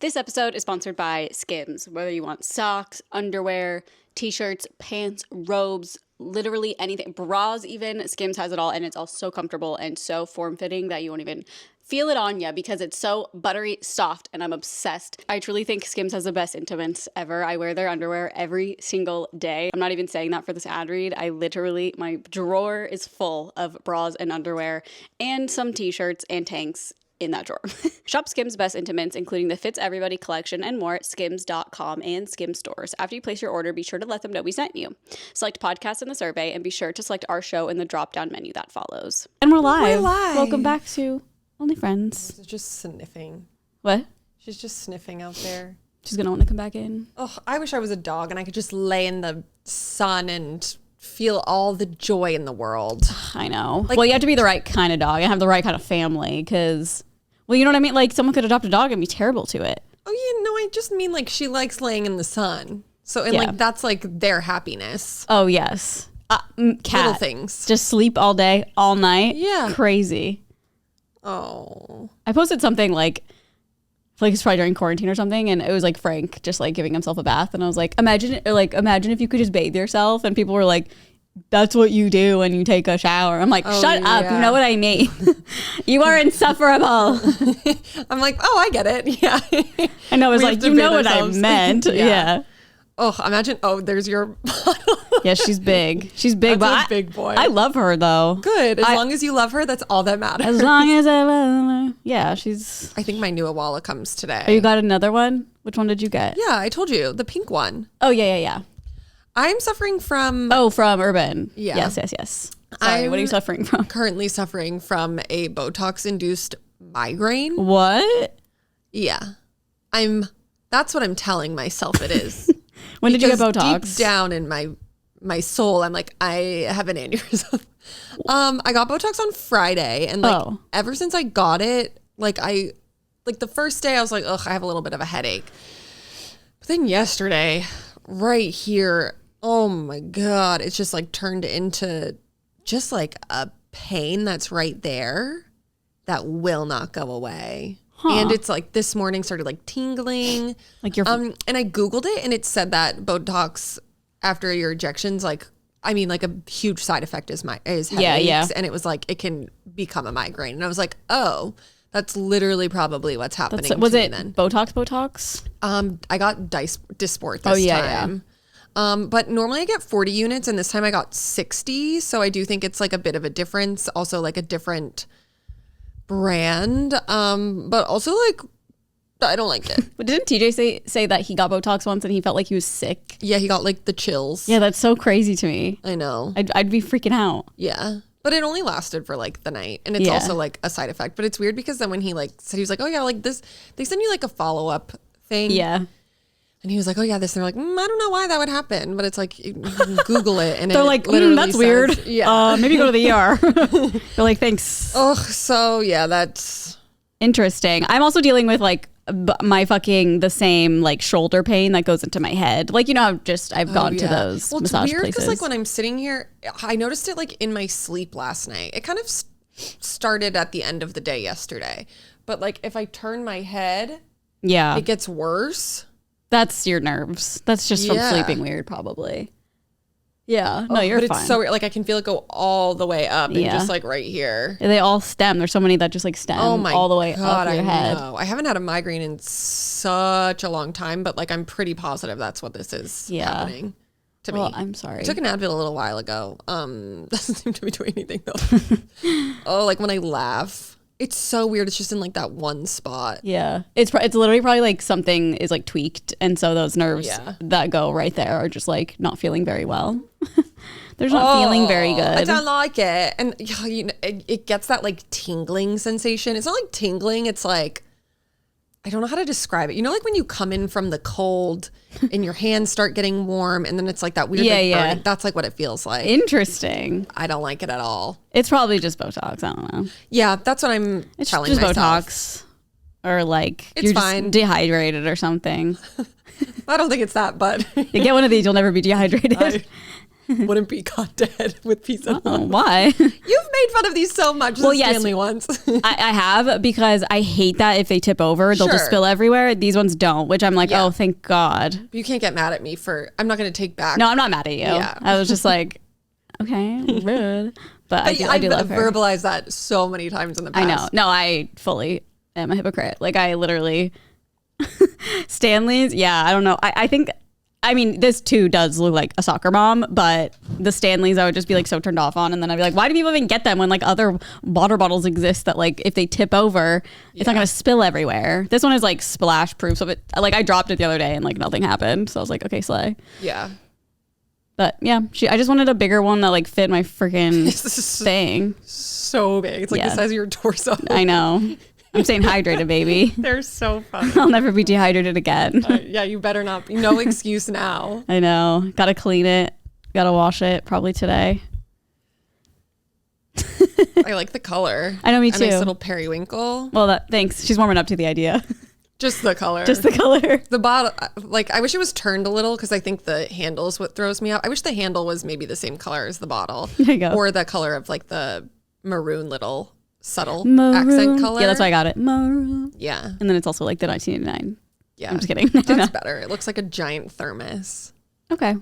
This episode is sponsored by Skims. Whether you want socks, underwear, t-shirts, pants, robes, literally anything, bras even, Skims has it all, and it's all so comfortable and so form-fitting that you won't even feel it on you because it's so buttery soft, and I'm obsessed. I truly think Skims has the best intimates ever. I wear their underwear every single day. I'm not even saying that for this ad read. My drawer is full of bras and underwear and some t-shirts and tanks in that drawer. Shop Skims' best intimates, including the Fits Everybody collection and more at skims.com and Skims stores. After you place your order, be sure to let them know we sent you. Select podcast in the survey and be sure to select our show in the drop-down menu that follows. And we're live. Welcome back to Only Friends. She's just sniffing. What? She's just sniffing out there. She's gonna want to come back in. Oh, I wish I was a dog and I could just lay in the sun and feel all the joy in the world. I know. Well, you have to be the right kind of dog and have the right kind of family because... Well, you know what I mean? Like, someone could adopt a dog and be terrible to it. Oh, yeah, no, I just mean, like, she likes laying in the sun. So, and, like, that's, like, their happiness. Oh, yes. Cat. Little things. Just sleep all day, all night. Yeah. Crazy. Oh. I posted something, like it's probably during quarantine or something, and it was, like, Frank just, like, giving himself a bath. And I was like, imagine if you could just bathe yourself. And people were like, that's what you do when you take a shower. I'm like, shut up. You know what I mean. You are insufferable. I'm like, oh, I get it. Yeah. I know. It's like, you know what I meant. Yeah. Oh, imagine. Oh, there's your bottle. Yeah, she's big. She's big. That's a big boy. I love her, though. Good. As long as you love her, that's all that matters. As long as I love her. Yeah, she's... I think my new Awala comes today. Oh, you got another one? Which one did you get? Yeah, I told you. The pink one. Oh, yeah. I'm suffering from... Oh, from Urban. Yeah. Yes. Sorry, what are you suffering from? Currently suffering from a Botox-induced migraine. What? Yeah. That's what I'm telling myself it is. When did you get Botox? Deep down in my soul, I'm like, I have an aneurysm. I got Botox on Friday, and ever since I got it, the first day I was like, ugh, I have a little bit of a headache. But then yesterday, right here, oh my God, it's just like turned into just like a pain that's right there that will not go away. And it's like this morning started like tingling. Like and I Googled it and it said that Botox after your injections, like a huge side effect is headaches. Yeah. And it was like, it can become a migraine. And I was like, oh, that's literally probably what's happening to me then. Botox? I got Dysport this time. But normally I get 40 units and this time I got 60. So I do think it's like a bit of a difference. Also like a different brand. But also like, I don't like it. But didn't TJ say that he got Botox once and he felt like he was sick? Yeah, he got like the chills. Yeah, that's so crazy to me. I know. I'd be freaking out. Yeah. But it only lasted for like the night. And it's also like a side effect. But it's weird because then when he like said, he was like, oh yeah, like this, they send you like a follow-up thing. Yeah. And he was like, oh yeah, this. And they're like, I don't know why that would happen. But it's like, you can Google it. And they're like, that's weird. Yeah. Maybe go to the ER. They're like, thanks. Oh, so yeah, that's interesting. I'm also dealing with like the same like shoulder pain that goes into my head. Like, you know, I've gone to those massage places. Because like when I'm sitting here, I noticed it like in my sleep last night. It kind of started at the end of the day yesterday. But like if I turn my head, it gets worse. That's your nerves. That's just from sleeping weird, probably. Yeah. No, you're fine. But it's so weird. Like I can feel it go all the way up and just like right here. They all stem. There's so many that just like stem all the way up your head. Know. I haven't had a migraine in such a long time, but like I'm pretty positive that's what this is happening to me. I'm sorry. I took an Advil a little while ago. Doesn't seem to be doing anything though. Like when I laugh. It's so weird. It's just in like that one spot. Yeah. It's literally probably like something is like tweaked. And so those nerves that go right there are just like not feeling very well. They're not feeling very good. I don't like it. And you know, it gets that like tingling sensation. It's not like tingling. It's like, I don't know how to describe it. You know, like when you come in from the cold and your hands start getting warm and then it's like that weird burning. That's like what it feels like. Interesting. I don't like it at all. It's probably just Botox. I don't know. Yeah, that's what I'm telling myself. Botox. Or like you're just dehydrated or something. I don't think it's that, but you get one of these, you'll never be dehydrated. wouldn't be caught dead with pizza. Why? You've made fun of these so much. Well, yes, Stanley ones. I have, because I hate that if they tip over, they'll just spill everywhere. These ones don't, which I'm like, oh, thank God. You can't get mad at me for, I'm not going to take back. No, I'm not mad at you. Yeah. I was just like, okay, rude. But I do love her. I've verbalized that so many times in the past. I know. No, I fully am a hypocrite. Like, I literally, Stanley's, yeah, I don't know. I think, I mean, this too does look like a soccer mom, but the Stanleys I would just be like so turned off on. And then I'd be like, why do people even get them when like other water bottles exist that like if they tip over, it's not going to spill everywhere. This one is like splash proof. So it, like I dropped it the other day and like nothing happened. So I was like, okay, slay. Yeah. But yeah, I just wanted a bigger one that like fit my freaking thing. So big. It's like the size of your torso. I know. I'm staying hydrated, baby. They're so funny. I'll never be dehydrated again. Yeah, you better not be. No excuse now. I know. Gotta clean it. Gotta wash it probably today. I like the color. I know, me too. A nice little periwinkle. Well, thanks. She's warming up to the idea. Just the color. Just the color. The bottle, like, I wish it was turned a little because I think the handle's what throws me off. I wish the handle was maybe the same color as the bottle. There you go. Or the color of like the maroon little subtle maroon accent color. Yeah, that's why I got it. Maroon. Yeah. And then it's also like the 1989. Yeah. I'm just kidding. That's better. It looks like a giant thermos. Okay.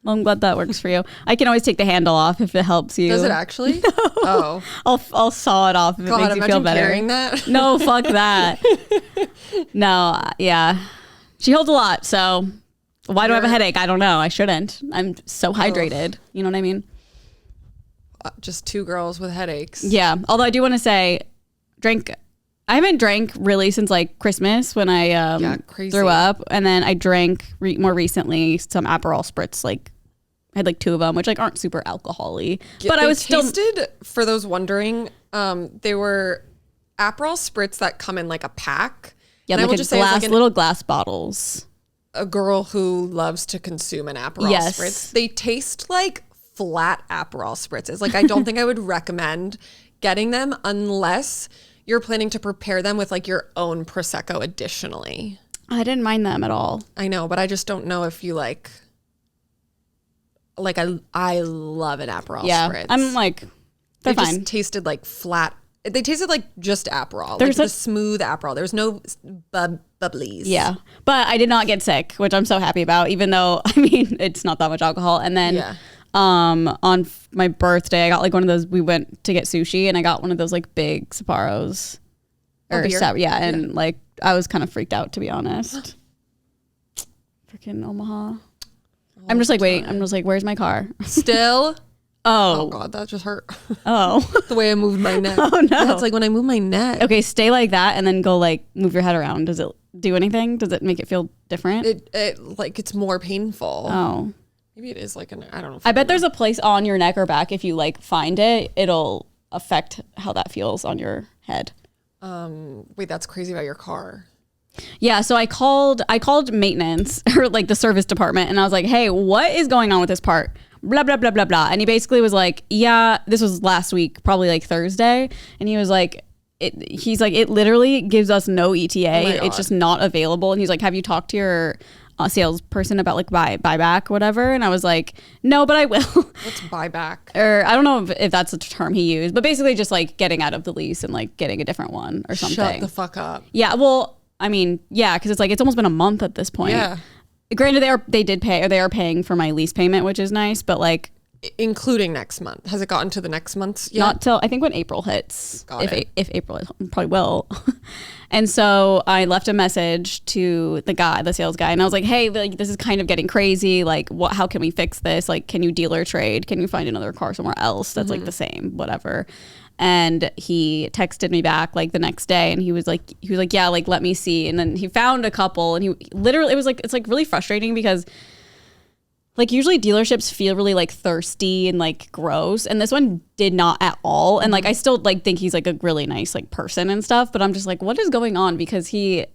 Well, I'm glad that works for you. I can always take the handle off if it helps you. Does it actually? No. Oh. I'll saw it off if it makes you feel better. Carrying that? No, fuck that. No, yeah. She holds a lot, so why do I have a headache? I don't know. I shouldn't. I'm so hydrated. You know what I mean? Just two girls with headaches. Yeah. Although I do want to say, I haven't drank really since like Christmas when I threw up. And then I drank more recently some Aperol Spritz. Like I had like 2 of them, which like aren't super alcohol-y. But I was tasted, for those wondering, they were Aperol Spritz that come in like a pack. Yeah, and like little glass bottles. A girl who loves to consume an Aperol Spritz. They taste like flat Aperol Spritzes. Like I don't think I would recommend getting them unless you're planning to prepare them with like your own Prosecco additionally. I didn't mind them at all. I know, but I just don't know if you like I love an Aperol Spritz. I'm like, they're fine. Just tasted like flat. They tasted like just Aperol. There's like the smooth Aperol. There's no bubblies. Yeah. But I did not get sick, which I'm so happy about, even though, I mean, it's not that much alcohol. And then on my birthday, I got like one of those, we went to get sushi and I got one of those like big Sapporo's. And like I was kind of freaked out, to be honest. Freaking Omaha. I'm just like waiting. I'm just like, where's my car? Still? Oh God, that just hurt. Oh. The way I moved my neck. Oh no. That's like when I move my neck. Okay, stay like that and then go like move your head around. Does it do anything? Does it make it feel different? It like it's more painful. Oh. Maybe it is like I don't know. I bet there's a place on your neck or back, if you like find it, it'll affect how that feels on your head. Wait, that's crazy about your car. Yeah, so I called maintenance or like the service department and I was like, hey, what is going on with this part? Blah, blah, blah, blah, blah. And he basically was like, yeah, this was last week, probably like Thursday. And he was like, he's like, it literally gives us no ETA. It's just not available. And he's like, have you talked to your salesperson about like buyback or whatever? And I was like, no, but I will. What's buyback? Or I don't know if that's the term he used, but basically just like getting out of the lease and like getting a different one or something. Shut the fuck up. Yeah, well, I mean, yeah, because it's like it's almost been a month at this point. Yeah. Granted, they are paying for my lease payment, which is nice, but like including next month. Has it gotten to the next month yet? Not till I think when April hits. If April probably will. And so I left a message to the sales guy, and I was like, hey, like this is kind of getting crazy. Like, how can we fix this? Like, can you dealer trade? Can you find another car somewhere else that's like the same, whatever? And he texted me back like the next day and he was like, yeah, like, let me see. And then he found a couple and he literally, it's like really frustrating because like usually dealerships feel really like thirsty and like gross. And this one did not at all. And like, I still like think he's like a really nice like person and stuff, but I'm just like, what is going on? Because he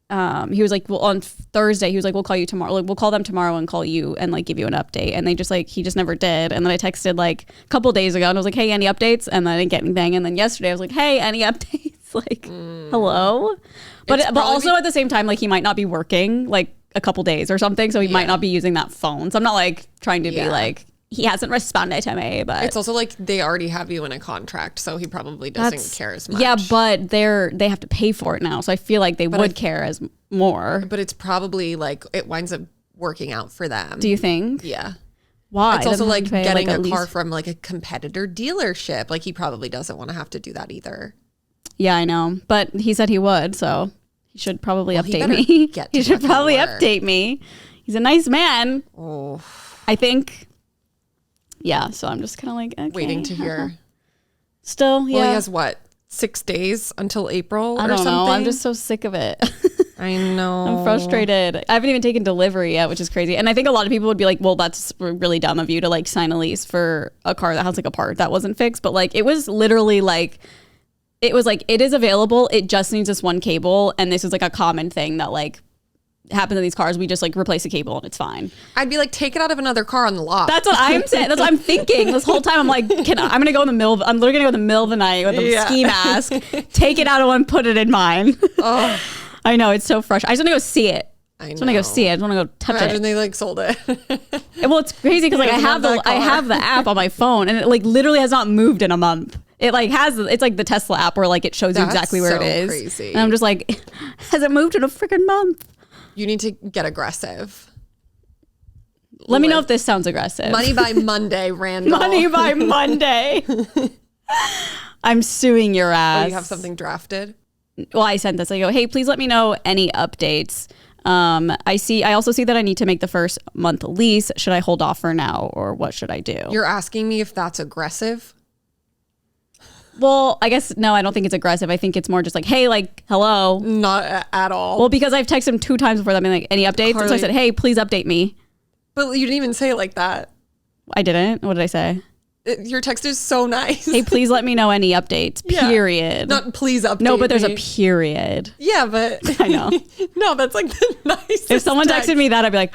was like, well, on Thursday, he was like, we'll call you tomorrow. Like, we'll call them tomorrow and call you and like give you an update. And they just like, he just never did. And then I texted like a couple days ago and I was like, hey, any updates? And then I didn't get anything. And then yesterday I was like, hey, any updates? Like, hello? But also at the same time, like he might not be working. Like a couple days or something. So he might not be using that phone. So I'm not like trying to be like, he hasn't responded to me, but it's also like they already have you in a contract, so he probably doesn't care as much. Yeah, but they have to pay for it now, so I feel like they would care as more. But it's probably like it winds up working out for them. Do you think? Yeah. Why? It's also like getting a car from like a competitor dealership. Like he probably doesn't want to have to do that either. Yeah, I know, but he said he would, so he should probably update me. He should probably update me. He's a nice man. Oh, I think. Yeah, so I'm just kind of like, okay. Waiting to hear. Still, yeah. Well, he has what, 6 days until April I or don't something? know. I'm just so sick of it. I know. I'm frustrated. I haven't even taken delivery yet, which is crazy. And I think a lot of people would be like, well, that's really dumb of you to like sign a lease for a car that has like a part that wasn't fixed. But like, it was literally like, it is available. It just needs this one cable. And this is like a common thing that like happens in these cars. We just like replace the cable and it's fine. I'd be like, take it out of another car on the lot. That's what I'm saying. That's what I'm thinking this whole time. I'm like, I'm going to go in the middle. I'm literally going to go in the middle of the night with a ski mask, take it out of one, put it in mine. Oh. I know. It's so frustrating. I just want to go see it. I just want to go see it. I just want to go touch Imagine it. they like sold it. Well, it's crazy because like I have the app on my phone and it like literally has not moved in a month. It like it's like the Tesla app where like it shows you exactly where it is. Crazy. And I'm just like, has it moved in a freaking month? You need to get aggressive. Let me know if this sounds aggressive. Money by Monday, Randall. Money by Monday. I'm suing your ass. Oh, you have something drafted? Well, I sent this. I go, hey, please let me know any updates. I also see that I need to make the first month lease. Should I hold off for now or what should I do? You're asking me if that's aggressive? Well, I guess, no, I don't think it's aggressive. I think it's more just like, hey, like, hello. Not at all. Well, because I've texted him 2 times before that, being like, any updates? Carly. So I said, hey, please update me. But you didn't even say it like that. I didn't. What did I say? Your text is so nice. Hey, please let me know any updates, period. Not please update No, but there's a period. Yeah, but. I know. No, that's like the nicest If someone texted me that, I'd be like,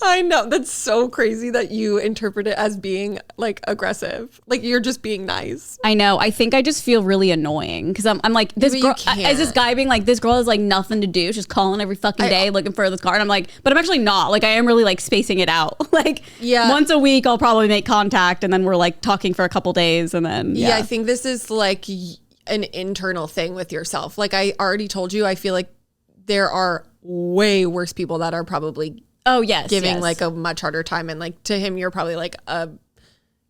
I know. That's so crazy that you interpret it as being like aggressive. Like you're just being nice. I know. I think I just feel really annoying because I'm like, this girl, is this guy being like, this girl has like nothing to do. She's calling every fucking day looking for this car. And I'm like, but I'm actually not. Like I am really like spacing it out. Like once a week, I'll probably make contact and then we're like talking for a couple days and then. Yeah, I think this is like an internal thing with yourself. Like I already told you, I feel like there are way worse people that are probably giving like a much harder time, and like to him you're probably like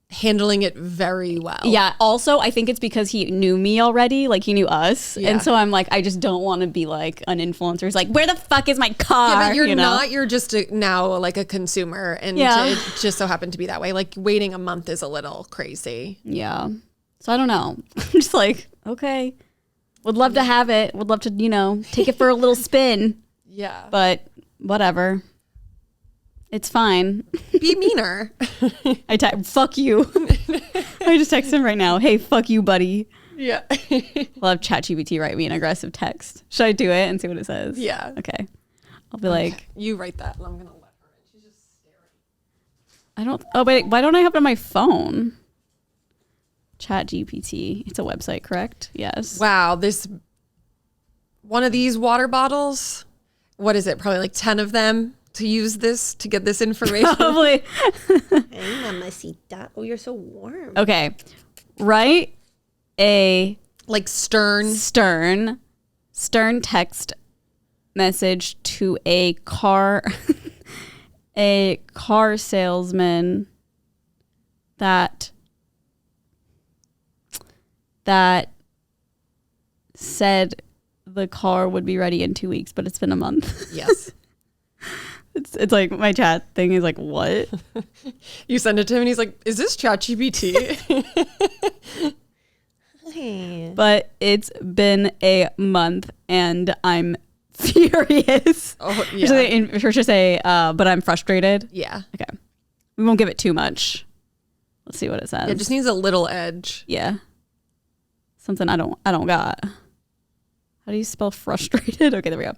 handling it very well. Yeah, also I think it's because he knew me already, like he knew us, and so I'm like, I just don't want to be like an influencer who's like, where the fuck is my car? Yeah, but you're not, you're just now like a consumer, and it just so happened to be that way. Like waiting a month is a little crazy. Yeah, so I don't know. I'm just like, okay, would love to have it, would love to take it for a little spin. Yeah, but whatever. It's fine. Be meaner. Fuck you. I just text him right now. Hey, fuck you, buddy. Yeah. I'll have ChatGPT write me an aggressive text. Should I do it and see what it says? Yeah. Okay. I'll be like. You write that and I'm going to let her in. She's just staring. Oh, wait. Why don't I have it on my phone? ChatGPT. It's a website, correct? Yes. Wow. One of these water bottles. What is it? Probably like 10 of them. To use this to get this information. Probably. Hey, mamacita. Oh, you're so warm. Okay. Write a like stern text message to a car salesman that said the car would be ready in 2 weeks, but it's been a month. Yes. It's like my chat thing is like, what? You send it to him and he's like, is this ChatGPT? But it's been a month and I'm furious. Oh, yeah. Or should I say, but I'm frustrated? Yeah. Okay. We won't give it too much. Let's see what it says. It just needs a little edge. Yeah. Something I don't got. How do you spell frustrated? Okay, there we go.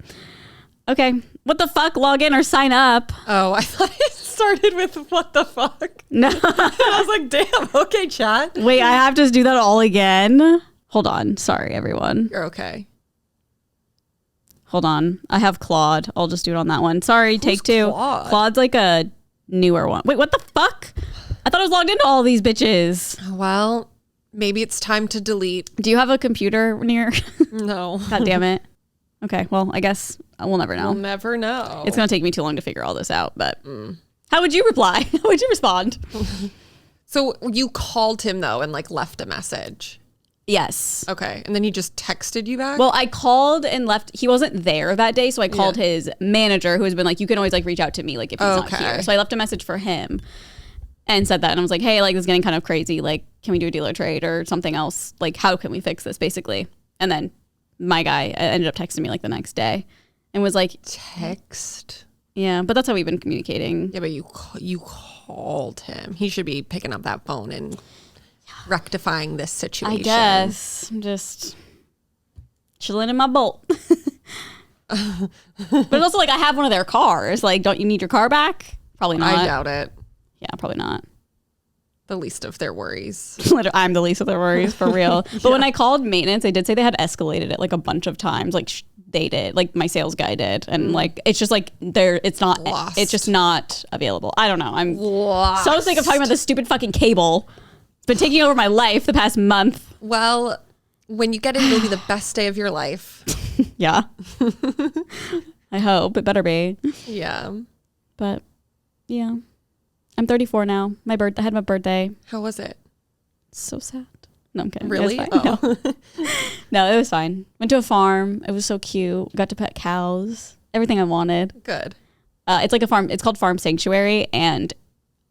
Okay. What the fuck? Log in or sign up. Oh, I thought it started with what the fuck. No. I was like, damn. Okay, chat. Wait, I have to do that all again? Hold on. Sorry, everyone. You're okay. Hold on. I have Claude. I'll just do it on that one. Sorry, take two. Claude? Claude's like a newer one. Wait, what the fuck? I thought I was logged into all these bitches. Well, maybe it's time to delete. Do you have a computer near? No. God damn it. Okay, well, I guess we'll never know. We'll never know. It's going to take me too long to figure all this out, but how would you reply? How would you respond? So you called him though and like left a message. Yes. Okay. And then he just texted you back? Well, I called and left. He wasn't there that day, so I called his manager, who has been like, you can always like reach out to me like if he's not here. So I left a message for him and said that. And I was like, hey, like this is getting kind of crazy. Like, can we do a deal or trade or something else? Like, how can we fix this basically? And then my guy ended up texting me like the next day and was like, text? Yeah, but that's how we've been communicating. Yeah, but you called him. He should be picking up that phone and rectifying this situation. I guess. I'm just chilling in my boat. But it's also like I have one of their cars. Like, don't you need your car back? Probably not. I doubt it. Yeah, probably not. The least of their worries. I'm the least of their worries, for real. But when I called maintenance, they did say they had escalated it like a bunch of times. Like they did, like my sales guy did. And like, it's just like it's just not available. I don't know. I'm so sick of talking about this stupid fucking cable. It's been taking over my life the past month. Well, when you get it, it'll be the best day of your life. Yeah. I hope. It better be. Yeah. But yeah. I'm 34 now. I had my birthday. How was it? So sad. No, I'm kidding. Really? It was fine. Oh. No, it was fine. Went to a farm. It was so cute. Got to pet cows. Everything I wanted. Good. It's like a farm. It's called Farm Sanctuary. And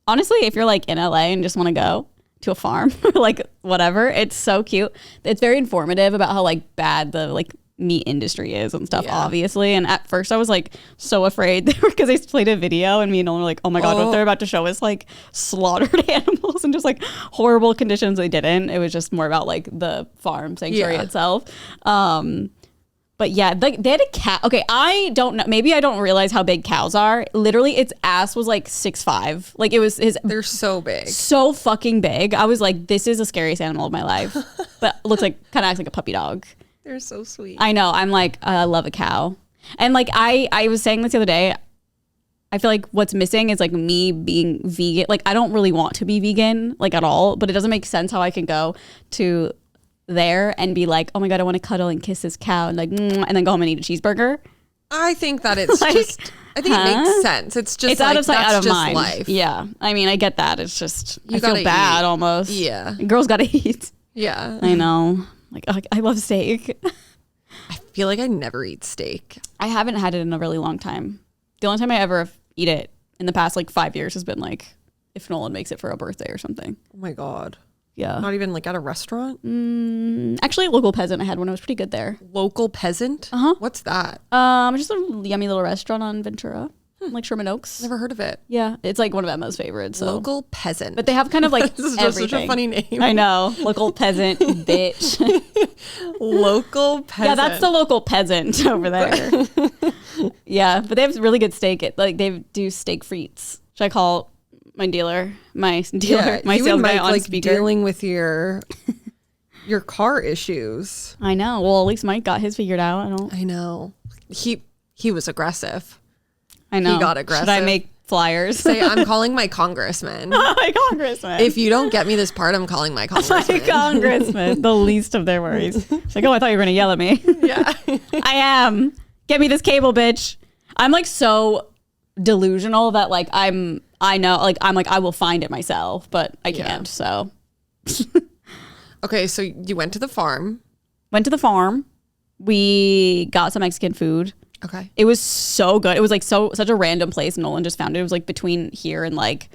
honestly, if you're like in LA and just want to go to a farm, like whatever, it's so cute. It's very informative about how like bad the like meat industry is and stuff, obviously. And at first I was like so afraid because they played a video and me and Nolan were like, oh my God, what they're about to show us like slaughtered animals and just like horrible conditions. They didn't. It was just more about like the farm sanctuary itself. But yeah, they had a cow. Okay, I don't know. Maybe I don't realize how big cows are. Literally, its ass was like 6'5". Like it was his. They're so big. So fucking big. I was like, this is the scariest animal of my life. But looks like, kind of acts like a puppy dog. They're so sweet. I know. I'm like, I love a cow. And like, I was saying this the other day. I feel like what's missing is like me being vegan. Like, I don't really want to be vegan, like at all. But it doesn't make sense how I can go to there and be like, oh my God, I want to cuddle and kiss this cow and like, and then go home and eat a cheeseburger. I think that it's like, just, I think it makes sense. It's just it's like, out of sight, that's out of just mind. Life. Yeah. I mean, I get that. It's just, I feel bad eat. Almost. Yeah. Girls got to eat. Yeah. I know. Like, I love steak. I feel like I never eat steak. I haven't had it in a really long time. The only time I ever eat it in the past like 5 years has been like if Nolan makes it for a birthday or something. Oh my God. Yeah. Not even like at a restaurant? Actually, Local Peasant I had one. It was pretty good there. Local Peasant? Uh-huh. What's that? Just a yummy little restaurant on Ventura. Like Sherman Oaks. Never heard of it. Yeah. It's like one of Emma's favorites. So. Local Peasant. But they have kind of like this is everything. just such a funny name. I know. Local Peasant, bitch. Local Peasant. Yeah, that's the Local Peasant over there. Yeah, but they have really good steak. Like they do steak frites. Should I call my dealer, my sales guy on like speaker? Dealing with your car issues. I know. Well, at least Mike got his figured out. I know. He was aggressive. I know. He got aggressive. Should I make flyers? Say, I'm calling my congressman. My congressman. If you don't get me this part, I'm calling my congressman. My congressman. The least of their worries. It's like, oh, I thought you were going to yell at me. Yeah. I am. Get me this cable, bitch. I'm like so delusional that like I will find it myself, but I can't. So. Okay, so you went to the farm. Went to the farm. We got some Mexican food. Okay. It was so good. It was like such a random place. Nolan just found it. It was like between here and like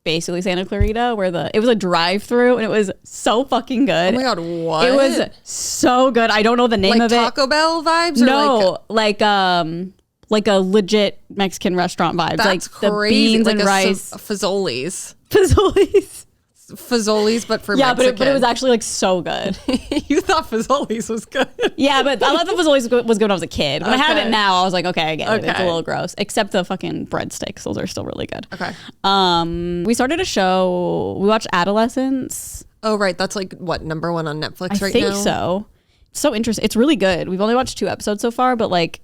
basically Santa Clarita, where it was a drive-through, and it was so fucking good. Oh my God, what? It was so good. I don't know the name of it. Like Taco Bell vibes? No, like a legit Mexican restaurant vibes. That's like crazy. The beans like and rice. Fazoli's. Fazoli's, but for Mexican. but it was actually like so good. You thought Fazoli's was good. Yeah, but I thought the Fazoli's was good when I was a kid. When I had it now, I was like, okay, I get it. It's a little gross. Except the fucking breadsticks. Those are still really good. Okay. We started a show. We watched Adolescence. Oh, right. That's like what, #1 on Netflix right now? I think so. so interesting. It's really good. We've only watched 2 episodes so far, but like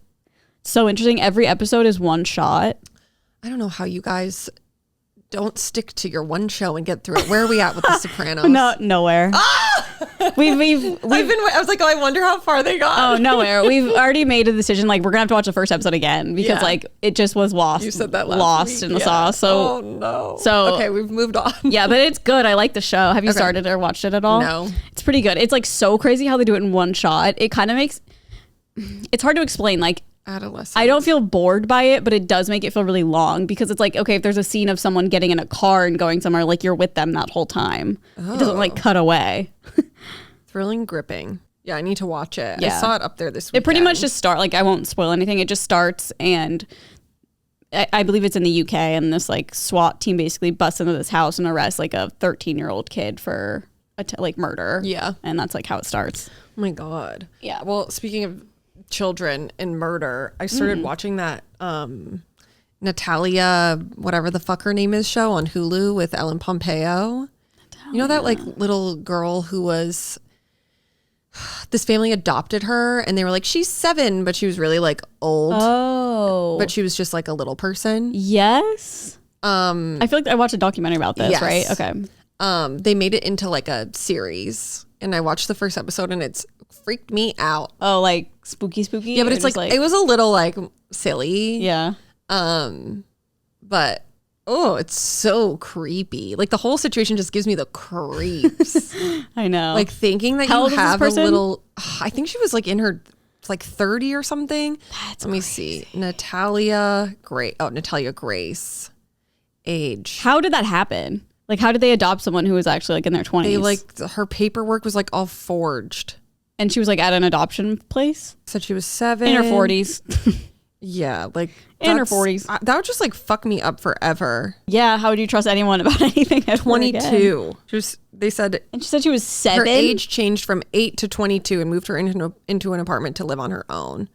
so interesting. Every episode is one shot. I don't know how you guys don't stick to your one show and get through it. Where are we at with the Sopranos? No, nowhere. We've been. I was like, oh, I wonder how far they got. Oh, nowhere. We've already made a decision. Like, we're gonna have to watch the first episode again because like it just was lost. You said that lost week. in the sauce. So oh no. So okay, we've moved on. Yeah, but it's good. I like the show. Have you started or watched it at all? No. It's pretty good. It's like so crazy how they do it in one shot. It kind of makes it's hard to explain. Like Adolescence. I don't feel bored by it, but it does make it feel really long because it's like, okay, if there's a scene of someone getting in a car and going somewhere, like you're with them that whole time. It doesn't like cut away. Thrilling, gripping. Yeah, I need to watch it. Yeah. I saw it up there this week. It pretty much just like I won't spoil anything. It just starts and I believe it's in the UK and this like SWAT team basically busts into this house and arrests like a 13-year-old kid for like murder. Yeah. And that's like how it starts. Oh my God. Yeah. Well, speaking of children and murder, I started watching that Natalia, whatever the fuck her name is, show on Hulu with Ellen Pompeo. You know that like little girl who was, this family adopted her and they were like, she's 7, but she was really like old. Oh. But she was just like a little person. Yes. I feel like I watched a documentary about this, yes. right? Okay. They made it into like a series and I watched the first episode and it's freaked me out. Oh, like spooky? Yeah, but it's like it was a little like silly. Yeah. But oh, it's so creepy. Like the whole situation just gives me the creeps. I know. Like thinking that How old you is this have a person? little, I think she was like in her like 30 or something. That's Let me crazy. see. Natalia Grace. Age. How did that happen? Like, how did they adopt someone who was actually like in their 20s? They like, her paperwork was like all forged. And she was like at an adoption place? Said she was 7. In her 40s. Yeah, like In her that's- 40s. That would just like fuck me up forever. Yeah, how would you trust anyone about anything ever 22. again? They said And she said she was 7? her age changed from 8 to 22 and moved her into an apartment to live on her own.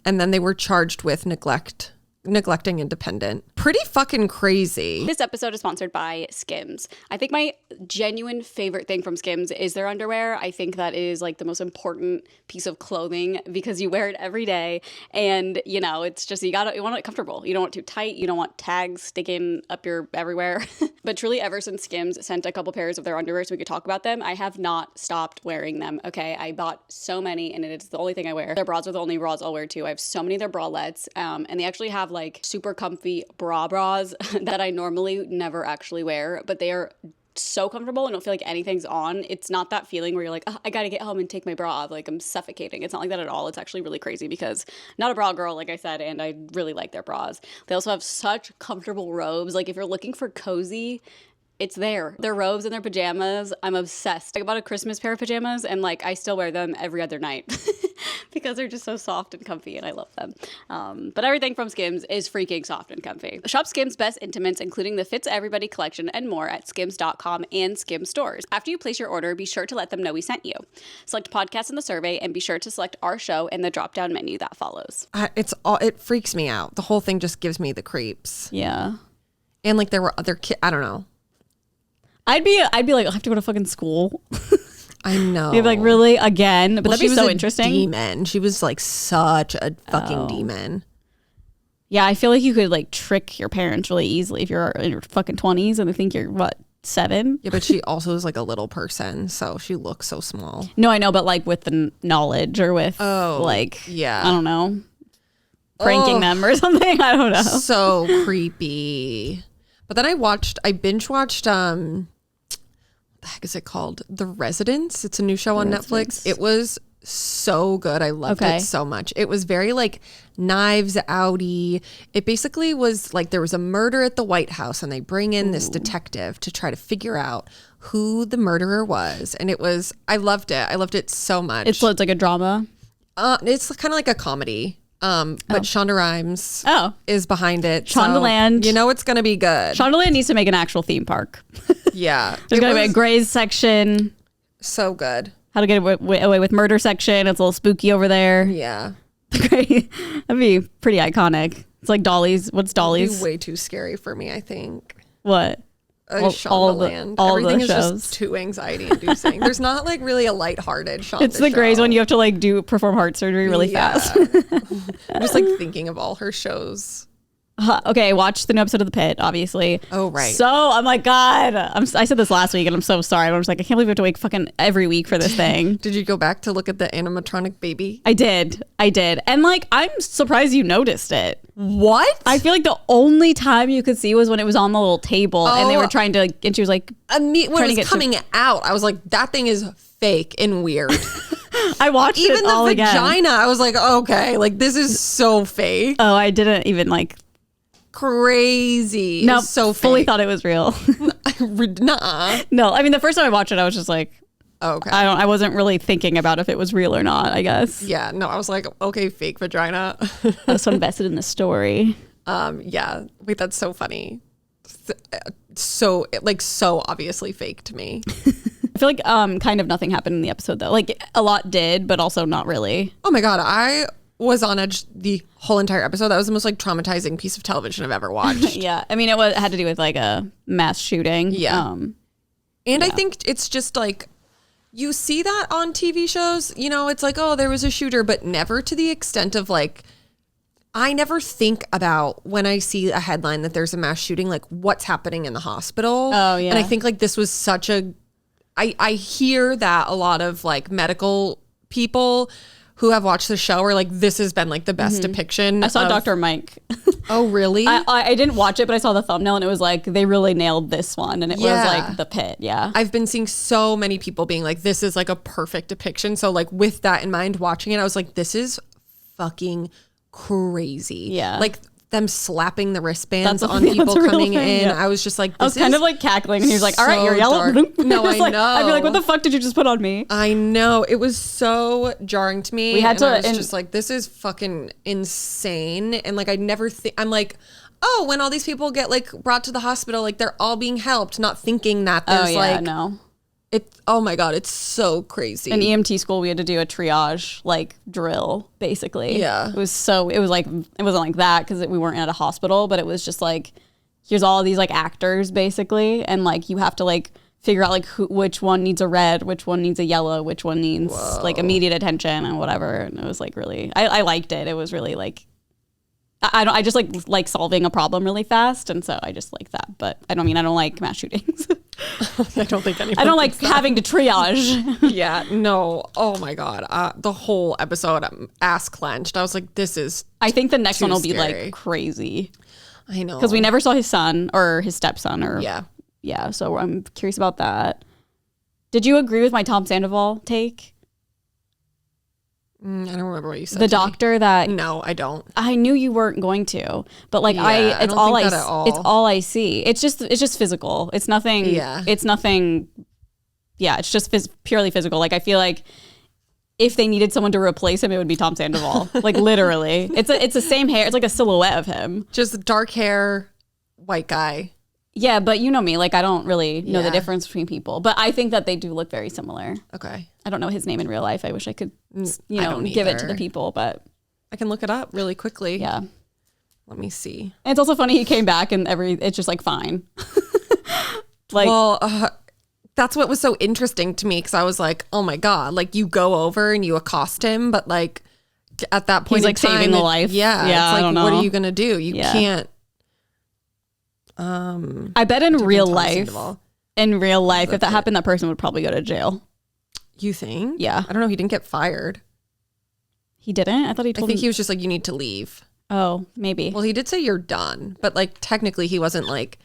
And then they were charged with neglecting independent. Pretty fucking crazy. This episode is sponsored by Skims. I think my genuine favorite thing from Skims is their underwear. I think that is like the most important piece of clothing because you wear it every day and you know, it's just you want it comfortable. You don't want it too tight. You don't want tags sticking up your everywhere. But truly ever since Skims sent a couple pairs of their underwear so we could talk about them, I have not stopped wearing them. Okay, I bought so many and it's the only thing I wear. Their bras are the only bras I'll wear too. I have so many of their bralettes and they actually have like super comfy bras that I normally never actually wear, but they are so comfortable and don't feel like anything's on. It's not that feeling where you're like, oh, I gotta get home and take my bra off. Like I'm suffocating. It's not like that at all. It's actually really crazy because not a bra girl, like I said, and I really like their bras. They also have such comfortable robes. Like if you're looking for cozy, it's there. Their robes and their pajamas, I'm obsessed. I bought a Christmas pair of pajamas and like I still wear them every other night because they're just so soft and comfy and I love them. But everything from Skims is freaking soft and comfy. Shop Skims' best intimates, including the Fits Everybody collection and more at skims.com and Skims stores. After you place your order, be sure to let them know we sent you. Select podcast in the survey and be sure to select our show in the drop-down menu that follows. It freaks me out. The whole thing just gives me the creeps. Yeah. And like there were other kids, I don't know. I'd be like, I have to go to fucking school. I know. You'd be like, really? Again? But that'd be so interesting. Demon. She was like such a fucking demon. Yeah, I feel like you could like trick your parents really easily if you're in your fucking 20s and they think you're what, 7? Yeah, but she also is like a little person, so she looks so small. No, I know, but like with the knowledge or with yeah. I don't know, pranking them or something. I don't know. So creepy. But then I binge watched what the heck is it called? The Residence. It's a new show on Netflix. It was so good. I loved it so much. It was very like Knives Outy. It basically was like there was a murder at the White House and they bring in this detective to try to figure out who the murderer was. And I loved it. I loved it so much. It's like a drama. It's kind of like a comedy. But Shonda Rhimes is behind it. Shondaland. So you know it's going to be good. Shondaland needs to make an actual theme park. Yeah. There's going to be a Grey's section. So good. How to get away with murder section. It's a little spooky over there. Yeah. Great. That'd be pretty iconic. It's like Dolly's. What's Dolly's? It'd be way too scary for me, I think. What? Shondaland. all Everything the is shows. just too anxiety inducing. There's not like really a lighthearted Shonda It's the show. Grays one. You have to like perform heart surgery really fast. I'm just like thinking of all her shows. Okay, watch the new episode of The Pit, obviously. Oh, right. So, oh my God. I said this last week and I'm so sorry. I'm just like, I can't believe we have to wait fucking every week for this thing. Did you go back to look at the animatronic baby? I did. And like, I'm surprised you noticed it. What? I feel like the only time you could see was when it was on the little table and they were trying to, and she was like, when it was coming out, I was like, that thing is fake and weird. I watched even it all the again. vagina, I was like, okay, like this is so fake. Oh, I didn't even like. Crazy. No, so fully fake. thought it was real. Nuh-uh. No, I mean the first time I watched it, I was just like, okay. I wasn't really thinking about if it was real or not, I guess. Yeah, no, I was like, okay, fake vagina. I was so invested in the story. Yeah. Wait, that's so funny. So obviously fake to me. I feel like kind of nothing happened in the episode though. Like a lot did, but also not really. Oh my God, I was on edge the whole entire episode. That was the most like traumatizing piece of television I've ever watched. Yeah, I mean it had to do with like a mass shooting. Yeah. I think it's just like you see that on TV shows, you know, it's like, oh, there was a shooter, but never to the extent of like, I never think about when I see a headline that there's a mass shooting, like what's happening in the hospital. Oh yeah. And I think like this was such I hear that a lot of like medical people who have watched the show are like, this has been like the best depiction. I saw Dr. Mike. Oh, really? I didn't watch it, but I saw the thumbnail and it was like, they really nailed this one. And it was like The Pit. Yeah. I've been seeing so many people being like, this is like a perfect depiction. So like with that in mind, watching it, I was like, this is fucking crazy. Yeah. Like them slapping the wristbands on people coming in. Yeah. I was just like, I was kind of like cackling and he was like, all right, you're yellow. No, I know. I'd be like, what the fuck did you just put on me? I know. It was so jarring to me. We had to, I was just like, this is fucking insane. And like, I never think, I'm like, oh, when all these people get like brought to the hospital, like they're all being helped, not thinking that there's no. Oh my God, it's so crazy. In EMT school, we had to do a triage like drill, basically. Yeah. It wasn't like that because we weren't at a hospital, but it was just like, here's all these like actors basically. And like, you have to like figure out like which one needs a red, which one needs a yellow, which one needs like immediate attention and whatever. And it was like really, I liked it. It was really like, I just like solving a problem really fast. And so I just like that, but I don't like mass shootings. I don't think anyone. I don't like having to triage. Yeah, no. Oh my God. The whole episode, ass clenched. I was like, this is. I think the next one will scary. be like crazy. I know. Because we never saw his son or his stepson or. Yeah. Yeah. So I'm curious about that. Did you agree with my Tom Sandoval take? I don't remember what you said. The doctor that. No, I don't. I knew you weren't going to, but like it's all it's all I see. It's just physical. It's nothing. Yeah. It's nothing. Yeah. It's just purely physical. Like I feel like if they needed someone to replace him, it would be Tom Sandoval. Like literally, it's the same hair. It's like a silhouette of him. Just dark hair, white guy. Yeah, but you know me. Like I don't really know the difference between people, but I think that they do look very similar. Okay. I don't know his name in real life. I wish I could, don't give it to the people, but I can look it up really quickly. yeah. Let me see. And it's also funny he came back and it's just like fine. Like, well, that's what was so interesting to me because I was like, oh my God, like you go over and you accost him, but like at that point he's like saving the life. Yeah. Yeah. It's like, I don't know. what are you going to do? You can't. I bet in real life, if that happened, that person would probably go to jail. You think? Yeah. I don't know. He didn't get fired. He didn't? I thought he told he was just like, you need to leave. Oh, maybe. Well, he did say you're done, but like technically he wasn't like,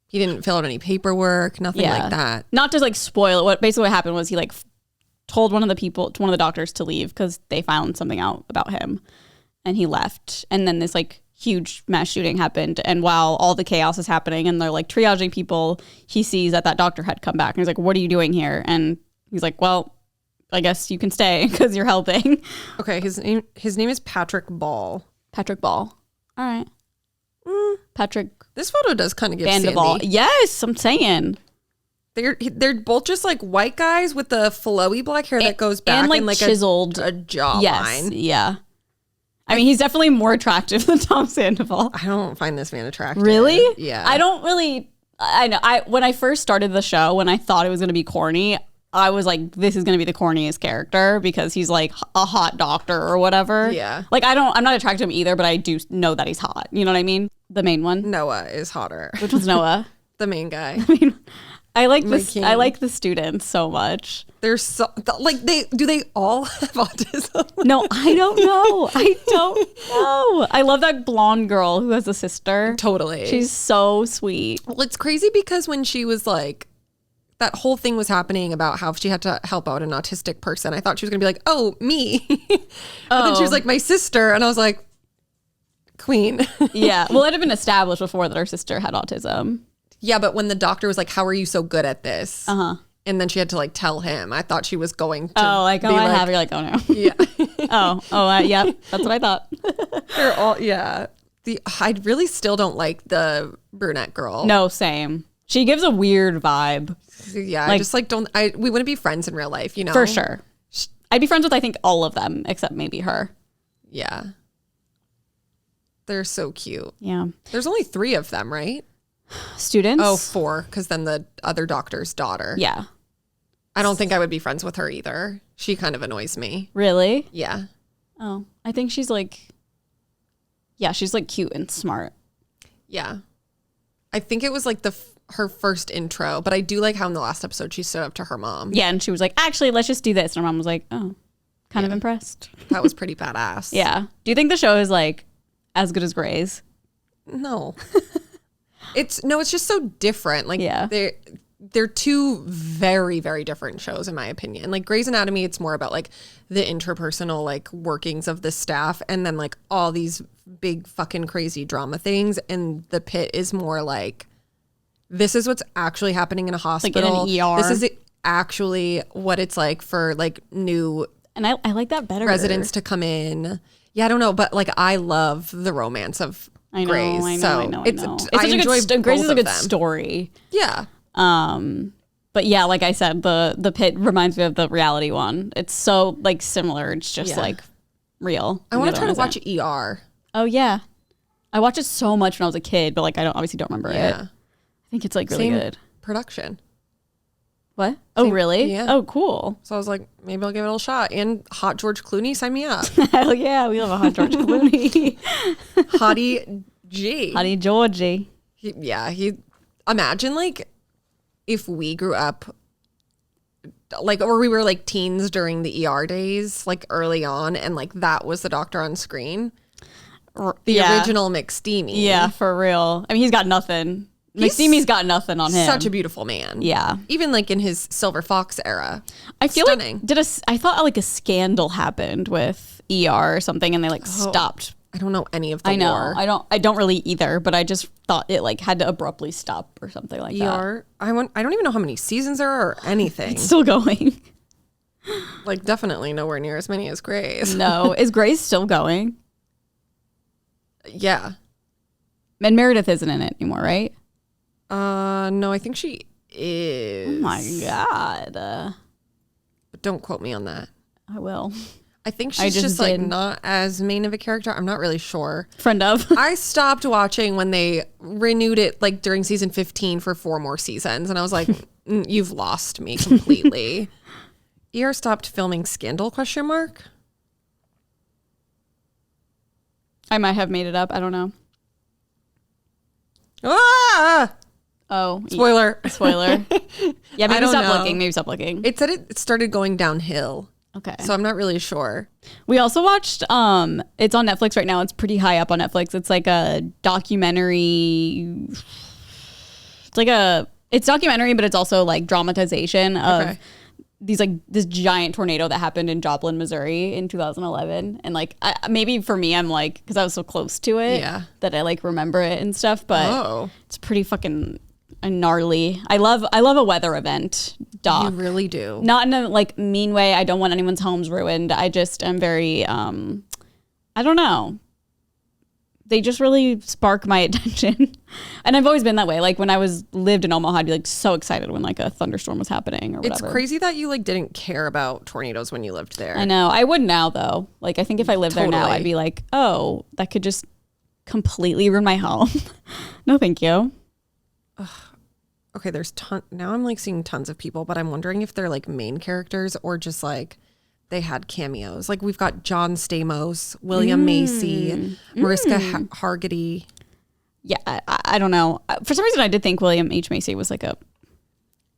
he didn't fill out any paperwork, nothing like that. Not to like spoil it. What happened was he like told one of the doctors to leave because they found something out about him and he left. And then this like huge mass shooting happened. And while all the chaos is happening and they're like triaging people, he sees that doctor had come back and he's like, what are you doing here? And he's like, well, I guess you can stay because you're helping. Okay. His name is Patrick Ball. Patrick Ball. All right. Patrick. This photo does kind of give Sandoval. Sandy. Yes, I'm saying. They're both just like white guys with the flowy black hair that goes back and like chiseled a jawline. Yes, yeah. I mean, he's definitely more attractive than Tom Sandoval. I don't find this man attractive. Really? Yeah. I don't really. I know. When I first started the show, when I thought it was going to be corny, I was like, this is going to be the corniest character because he's like a hot doctor or whatever. Yeah. Like I'm not attracted to him either, but I do know that he's hot. You know what I mean? The main one. Noah is hotter. Which one's Noah? The main guy. I like this. I like the students so much. They're so like they all have autism? No, I don't know. I love that blonde girl who has a sister. Totally. She's so sweet. Well, it's crazy because when she was like, that whole thing was happening about how she had to help out an autistic person, I thought she was gonna be like, oh, me. But then she was like, my sister, and I was like, queen. Yeah. Well, it had been established before that her sister had autism. Yeah, but when the doctor was like, how are you so good at this? Uh-huh. And then she had to like tell him. I thought she was going to I have. You're like, oh no. Yeah. Yeah. That's what I thought. They're all, yeah. I really still don't like the brunette girl. No, same. She gives a weird vibe. Yeah, I just like we wouldn't be friends in real life, you know? For sure. I'd be friends with, I think, all of them except maybe her. Yeah. They're so cute. Yeah. There's only 3 of them, right? Students? Oh, 4, because then the other doctor's daughter. Yeah. I don't think I would be friends with her either. She kind of annoys me. Really? Yeah. Oh, I think she's like, yeah, she's like cute and smart. Yeah. I think it was like her first intro, but I do like how in the last episode she stood up to her mom. Yeah, and she was like, actually, let's just do this. And her mom was like, oh, kind of impressed. That was pretty badass. Yeah. Do you think the show is like as good as Grey's? No. It's just so different. Like, yeah. They're 2 very, very different shows in my opinion. Like Grey's Anatomy, it's more about like the interpersonal like workings of the staff and then like all these big fucking crazy drama things. And The Pit is more like, this is what's actually happening in a hospital. Like in an ER. This is actually what it's like for like new and I like that better. Residents to come in. Yeah, I don't know, but like I love the romance of Grey's. I know. It's I enjoy Grey's is a good them. story. Yeah. But yeah, like I said, the Pit reminds me of the reality one. It's so like similar. It's just like real. I want to try to watch ER. Oh yeah, I watched it so much when I was a kid, but like I obviously don't remember it. I think it's like really good production. What? Oh really? Yeah. Oh cool. So I was like, maybe I'll give it a little shot. And hot George Clooney, sign me up. Hell yeah, we love a hot George Clooney. Hottie G. Hottie Georgie. He imagine like if we grew up like, or we were like teens during the ER days, like early on, and like that was the doctor on screen. The original McSteamy. Yeah, for real. I mean, he's got nothing. McSteamy's got nothing on him. Such a beautiful man. Yeah. Even like in his Silver Fox era. I feel Stunning. like I thought like a scandal happened with ER or something and they like stopped. I don't know any of the I know. lore. I don't really either, but I just thought it like had to abruptly stop or something like that. ER. I don't even know how many seasons there are or anything. It's still going. Like definitely nowhere near as many as Grey's. No. Is Grey's still going? Yeah. And Meredith isn't in it anymore, right? No, I think she is. Oh my God. But don't quote me on that. I will. I think she's just like not as main of a character. I'm not really sure. Friend of. I stopped watching when they renewed it like during season 15 for 4 more seasons. And I was like, you've lost me completely. ER stopped filming Scandal, ? I might have made it up. I don't know. Ah! Oh. Spoiler. Spoiler. Yeah, maybe stop know. looking. Maybe stop looking. It said it started going downhill. Okay. So I'm not really sure. We also watched, it's on Netflix right now. It's pretty high up on Netflix. It's like a documentary. It's documentary, but it's also like dramatization of this giant tornado that happened in Joplin, Missouri in 2011. And like, maybe for me, I'm like, because I was so close to it that I like remember it and stuff, but it's pretty fucking gnarly. I love a weather event doc. You really do. Not in a like mean way. I don't want anyone's homes ruined. I just am very, I don't know. They just really spark my attention. And I've always been that way. Like when I lived in Omaha, I'd be like so excited when like a thunderstorm was happening or whatever. It's crazy that you like didn't care about tornadoes when you lived there. I know. I would now though. Like I think if I lived there now, I'd be like, oh, that could just completely ruin my home. No, thank you. okay, there's now I'm like seeing tons of people, but I'm wondering if they're like main characters or just like they had cameos. Like we've got John Stamos, William Macy, Mariska Hargitay. Yeah, I don't know. For some reason, I did think William H. Macy was like a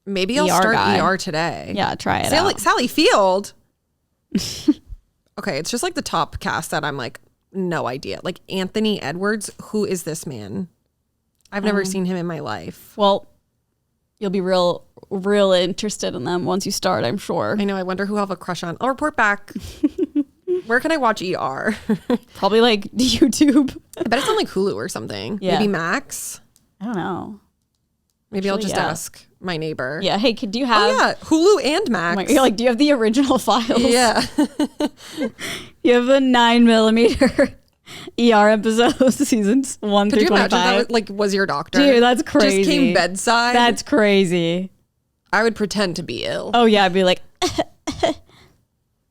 maybe I'll ER start guy. ER today. Yeah, try it out. Sally Field. Okay, it's just like the top cast that I'm like, no idea. Like Anthony Edwards, who is this man? I've never seen him in my life. Well, you'll be real interested in them once you start, I'm sure. I know. I wonder who I'll have a crush on. I'll report back. Where can I watch ER? Probably like YouTube. I bet it's on like Hulu or something. Yeah. Maybe Max. I don't know. Maybe I'll just yeah. ask my neighbor. Yeah. Hey, do you have? Oh yeah, Hulu and Max. You're like, do you have the original files? Yeah. You have a 9mm ER episodes, seasons 1 Could through you 25. imagine that was your doctor? Dude, that's crazy. Just came bedside. That's crazy. I would pretend to be ill. Oh yeah, I'd be like,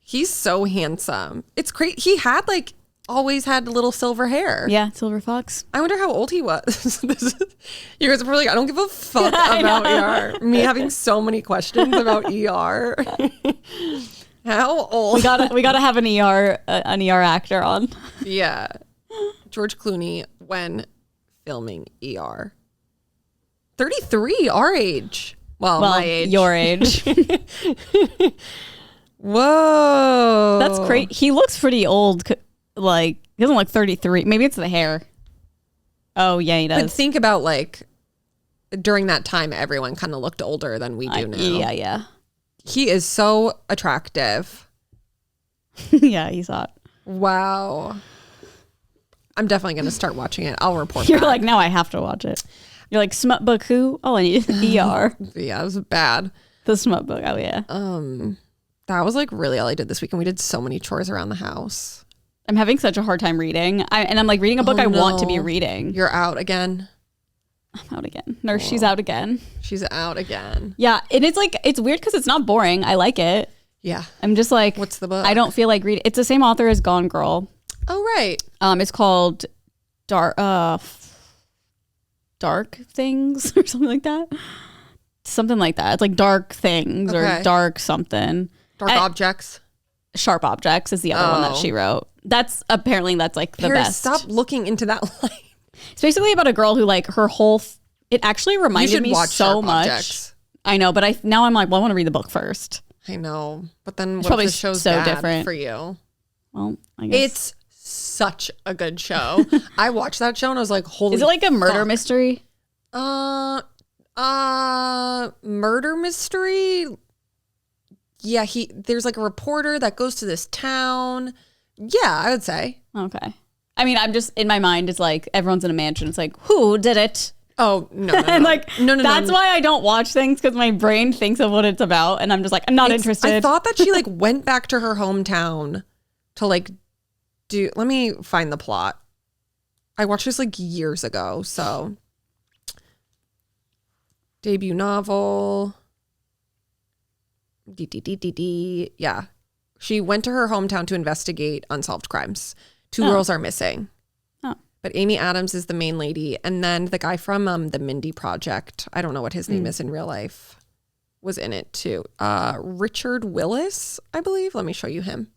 He's so handsome. It's great. He had like always had little silver hair. yeah, Silver Fox. I wonder how old he was. You guys are probably like, I don't give a fuck about ER. Me having so many questions about ER. How old? We gotta have an ER actor on. Yeah. George Clooney when filming ER. 33, our age. Well, my age. Your age. Whoa. That's great. He looks pretty old. Like, he doesn't look 33. Maybe it's the hair. Oh, yeah, he does. But think about like during that time, everyone kind of looked older than we do now. Yeah. He is so attractive. Yeah, he's hot. Wow. I'm definitely going to start watching it. I'll report You're back. like, now I have to watch it. You're like, smut book who? Oh, I need ER. Yeah, it was bad. The smut book. Oh, yeah. That was like really all I did this weekend. We did so many chores around the house. I'm having such a hard time reading. And I'm like reading a book I want to be no. reading. You're out again. I'm out again. Nurse, she's out again. She's out again. Yeah. And it's like, it's weird because it's not boring. I like it. Yeah. I'm just like, What's the book? I don't feel like reading. It's the same author as Gone Girl. Oh, right. It's called Dark Things or something like that. Something like that. It's like Dark Things or Dark something. Dark Objects. Sharp Objects is the other one that she wrote. That's like the best. Stop looking into that line. It's basically about a girl who like her whole. It actually reminded me watch so Sharp much. Objects. I know, but now I'm like, well, I want to read the book first. I know, but then what probably if the show's so bad different. for you? Well, I guess It's such a good show. I watched that show and I was like, holy. Is it like a murder fuck. mystery? Murder mystery. Yeah, there's like a reporter that goes to this town. Yeah, I would say. Okay. I mean, I'm just in my mind. It's like everyone's in a mansion. It's like, who did it? Oh no! And like, no. That's why I don't watch things because my brain thinks of what it's about, and I'm just like, I'm not interested. I thought that she like went back to her hometown to like do. Let me find the plot. I watched this like years ago. So debut novel. Yeah, she went to her hometown to investigate unsolved crimes. Two girls are missing. But Amy Adams is the main lady. And then the guy from the Mindy Project, I don't know what his name is in real life, was in it too. Richard Willis, I believe. Let me show you him.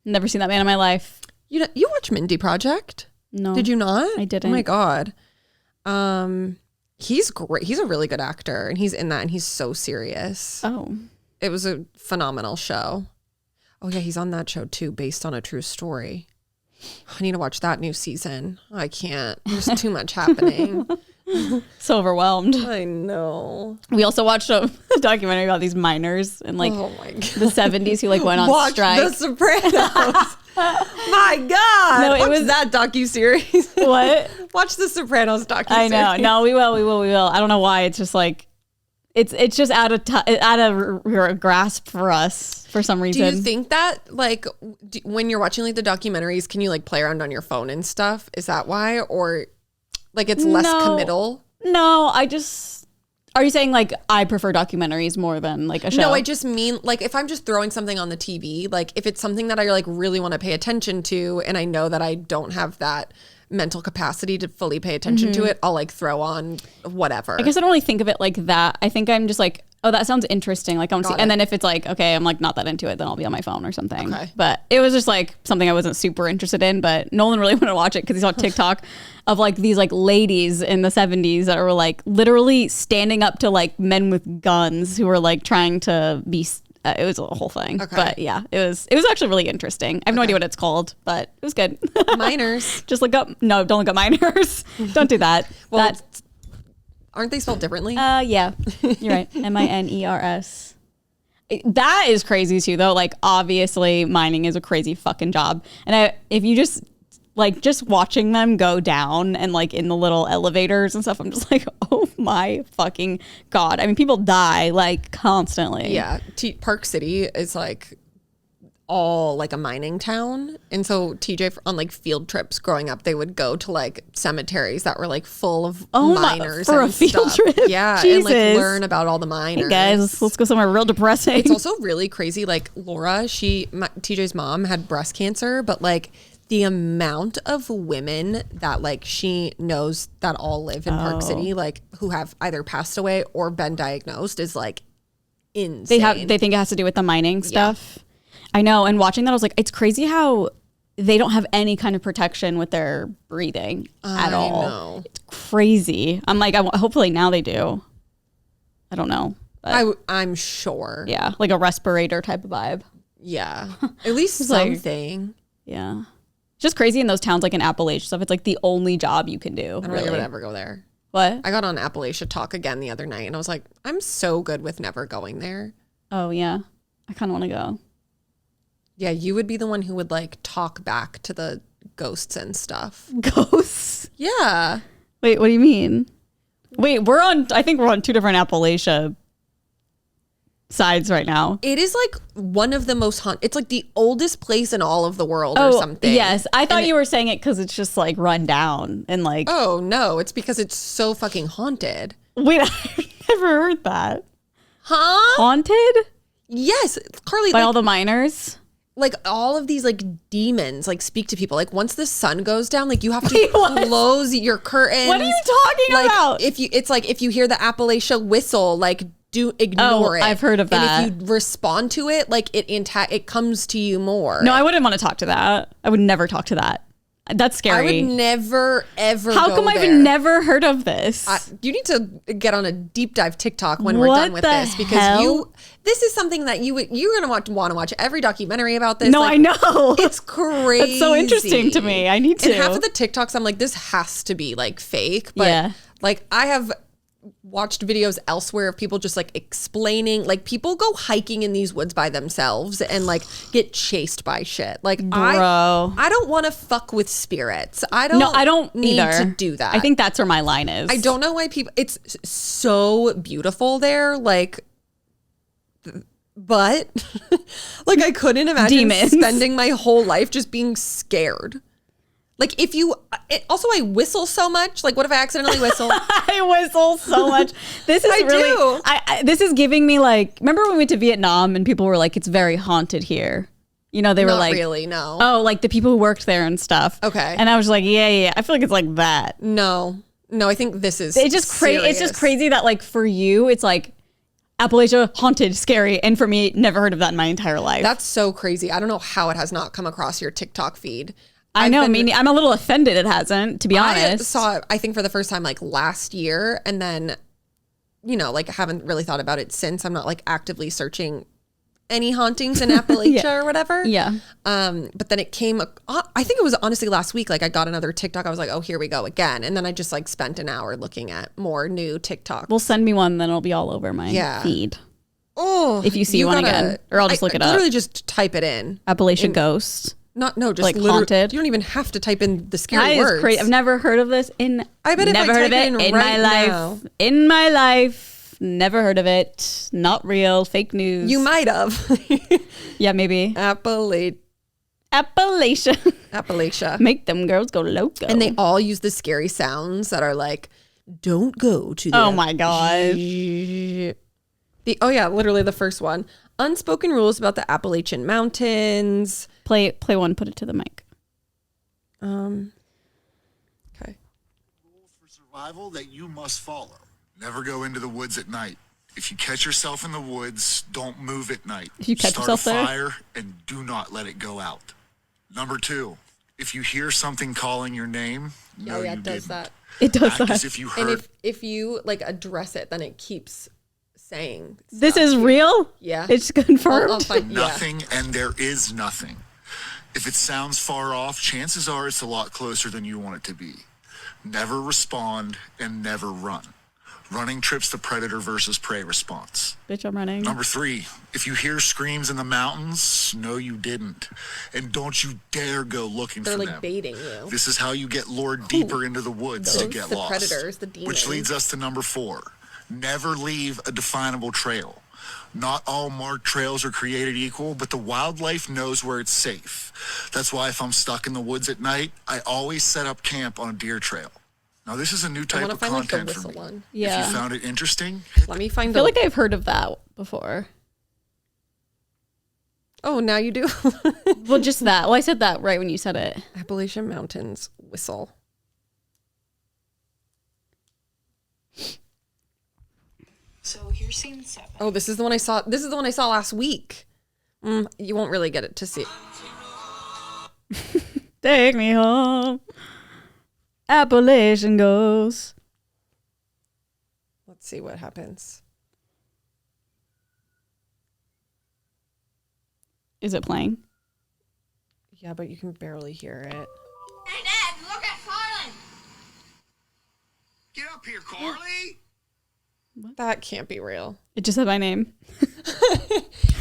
Never seen that man in my life. You watch Mindy Project? No. Did you not? I didn't. Oh my God. He's great. He's a really good actor. And he's in that and he's so serious. Oh. It was a phenomenal show. Oh yeah, he's on that show too, based on a true story. I need to watch that new season. I can't. There's too much happening. So overwhelmed. I know. We also watched a documentary about these miners in like Oh my God. the 70s who like went on Watch strike. The Sopranos. My God. No, it Watch was- that docuseries. What? Watch the Sopranos docuseries. I know. No, we will. I don't know why. It's just like it's just out of grasp for us for some Do reason. you think that like when you're watching like the documentaries, can you like play around on your phone and stuff? Is that why? Or like it's less committal? No, are you saying like I prefer documentaries more than like a show? No, I just mean like if I'm just throwing something on the TV, like if it's something that I like really want to pay attention to and I know that I don't have that mental capacity to fully pay attention to it, I'll like throw on whatever. I guess I don't really think of it like that. I think I'm just like, oh, that sounds interesting. Like, I want to see. And then if it's like, okay, I'm like not that into it, then I'll be on my phone or something. Okay. But it was just like something I wasn't super interested in. But Nolan really wanted to watch it because he saw TikTok of like these like ladies in the 70s that were like literally standing up to like men with guns who were like trying to be. It was a whole thing. Okay. But yeah, it was actually really interesting. I have no idea what it's called, but it was good. Minors. Just look up. No, don't look up minors. Don't do that. Well, aren't they spelled differently? Yeah, you're right. MINERS. That is crazy too, though. Like, obviously, mining is a crazy fucking job. And if you just watching them go down and like in the little elevators and stuff, I'm just like, oh my fucking God. I mean, people die like constantly. Yeah. Park City is like all like a mining town. And so TJ on like field trips growing up, they would go to like cemeteries that were like full of miners for and a field stuff. trip. Yeah. Jesus. And like learn about all the miners. Hey guys, let's go somewhere real depressing. It's also really crazy. Like Laura, TJ's mom had breast cancer, but like the amount of women that like she knows that all live in Park City, like who have either passed away or been diagnosed is like insane. They think it has to do with the mining stuff. I know. And watching that, I was like, it's crazy how they don't have any kind of protection with their breathing at all. Know. It's crazy. I'm like, hopefully now they do. I don't know. But I'm sure. yeah, like a respirator type of vibe. Yeah. At least like- something. Yeah. Just crazy in those towns like in Appalachia stuff. It's like the only job you can do. I don't think I would ever go there. What? I got on Appalachia Talk again the other night and I was like, I'm so good with never going there. Oh, yeah. I kind of want to go. Yeah, you would be the one who would like talk back to the ghosts and stuff. Ghosts? Yeah. Wait, what do you mean? Wait, I think we're on two different Appalachia sides right now. It is like one of the most it's like the oldest place in all of the world or something. Yes. I thought you were saying it because it's just like run down and like. Oh, no. It's because it's so fucking haunted. Wait, I've never heard that. Huh? Haunted? Yes. Carly, By like, all the miners? like all of these like demons like speak to people. Like once the sun goes down, like you have to close your curtains. What are you talking like, about? If you hear the Appalachia whistle, like do ignore it. I've heard of that. And if you respond to it, like it comes to you more. No, I wouldn't want to talk to that. I would never talk to that. That's scary. I would never, ever How go come there. I've never heard of this? You need to get on a deep dive TikTok when we're done with this because this is something that you're gonna want to watch every documentary about this. No, like, I know. It's crazy. That's so interesting to me. I need to. And half of the TikToks, I'm like, this has to be like fake. But yeah. like I have watched videos elsewhere of people just like explaining, like people go hiking in these woods by themselves and like get chased by shit. Like I don't want to fuck with spirits. I don't need either. to do that. I think that's where my line is. I don't know why people, it's so beautiful there. Like, but like I couldn't imagine spending my whole life just being scared. Like also I whistle so much. Like what if I accidentally whistle? I whistle so much. This is this is giving me like, remember when we went to Vietnam and people were like, it's very haunted here. You know, they were like, really, no. Oh, like the people who worked there and stuff. Okay. And I was like, yeah. I feel like it's like that. No, I think this is it's just crazy. It's just crazy that like for you, it's like Appalachia, haunted, scary. And for me, never heard of that in my entire life. That's so crazy. I don't know how it has not come across your TikTok feed. I'm a little offended it hasn't, to be honest. I saw it, I think, for the first time like last year. And then, you know, like I haven't really thought about it since. I'm not like actively searching any hauntings in Appalachia or whatever. Yeah. But then it came, I think it was honestly last week, like I got another TikTok. I was like, oh, here we go again. And then I just like spent an hour looking at more new TikToks. Well, send me one, then it'll be all over my feed. Oh, if you see one again, or I'll just look it up. Literally just type it in. Appalachia ghost. Just like haunted. You don't even have to type in the scary words. Crazy. I've never heard of this I bet never if I heard of type it in my right life. now. In my life, never heard of it. Not real. Fake news. You might have. Yeah, maybe. Appalachia. Make them girls go loco. And they all use the scary sounds that are like, don't go to the Oh my God. Literally the first one. Unspoken rules about the Appalachian Mountains. Play one, put it to the mic. survival that you must follow. Never go into the woods at night. If you catch yourself in the woods, don't move at night. If you catch Start yourself a there? fire and do not let it go out. Number 2, if you hear something calling your name, no, yeah, you it does didn't. that. It does Act that. as if you heard. And if you like address it, then it keeps saying This stuff. is real? Yeah. It's confirmed? I'll find- yeah. nothing, and there is nothing. If it sounds far off, chances are it's a lot closer than you want it to be. Never respond and never run. Running trips the predator versus prey response. Bitch, I'm running. Number 3, if you hear screams in the mountains, no, you didn't. And don't you dare go looking They're for like them. baiting you. This is how you get lured deeper into the woods to Those, get the lost. predators, the Which demons. leads us to number 4. Never leave a definable trail. Not all marked trails are created equal, but the wildlife knows where it's safe. That's why if I'm stuck in the woods at night, I always set up camp on a deer trail. Now, this is a new I type want to of find like the content for whistle me. one. Yeah. If you found it interesting, Let me find I feel the. like I've heard of that before. Oh, now you do. Well, just that. Well, I said that right when you said it. Appalachian Mountains whistle. So here's scene 7. Oh, this is the one I saw. This is the one I saw last week. You won't really get it to see. Take me home. Appalachian goes. Let's see what happens. Is it playing? Yeah, but you can barely hear it. Hey, Dad, look at Carlin. get up here, Carly. That can't be real. It just said my name.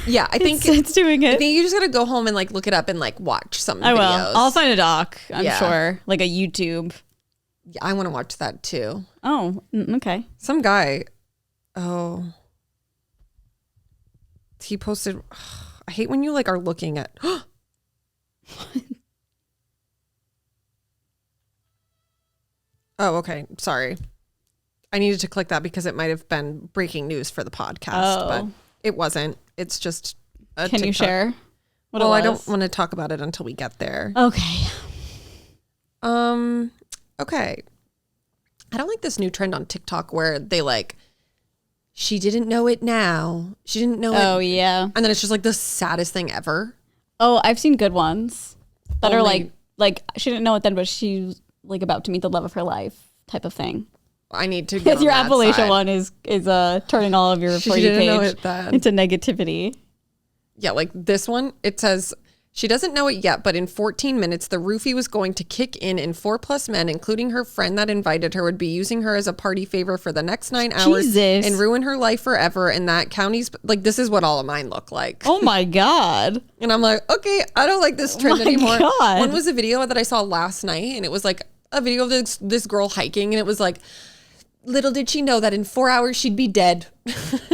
Yeah, I think It's doing I it. think you just gotta go home and like look it up and like watch some I will. videos. I'll find a doc, I'm Yeah. sure. Like a YouTube. Yeah, I want to watch that too. Oh, okay. Some guy. Oh. He posted. I hate when you like are looking at. Oh, okay. Sorry. I needed to click that because it might have been breaking news for the podcast, but Oh. it wasn't. It's just a Can you TikTok. share what Well, it I don't was? want to talk about it until we get there. Okay. Okay. I don't like this new trend on TikTok where they like, she didn't know it now. She didn't know Oh, it. yeah. And then it's just like the saddest thing ever. Oh, I've seen good ones that are Only- like she didn't know it then, but she's like about to meet the love of her life type of thing. I need to get Because on your that Appalachia side. one is turning all of your She For You didn't know page it then. into negativity. Yeah, like this one, it says, she doesn't know it yet, but in 14 minutes, the roofie was going to kick in and 4+ men, including her friend that invited her, would be using her as a party favor for the next 9 hours Jesus. and ruin her life forever. And that county's, like, this is what all of mine look like. Oh my God. And I'm like, okay, I don't like this trend my anymore. God. One was a video that I saw last night, and it was like a video of this girl hiking, and it was like, little did she know that in 4 hours she'd be dead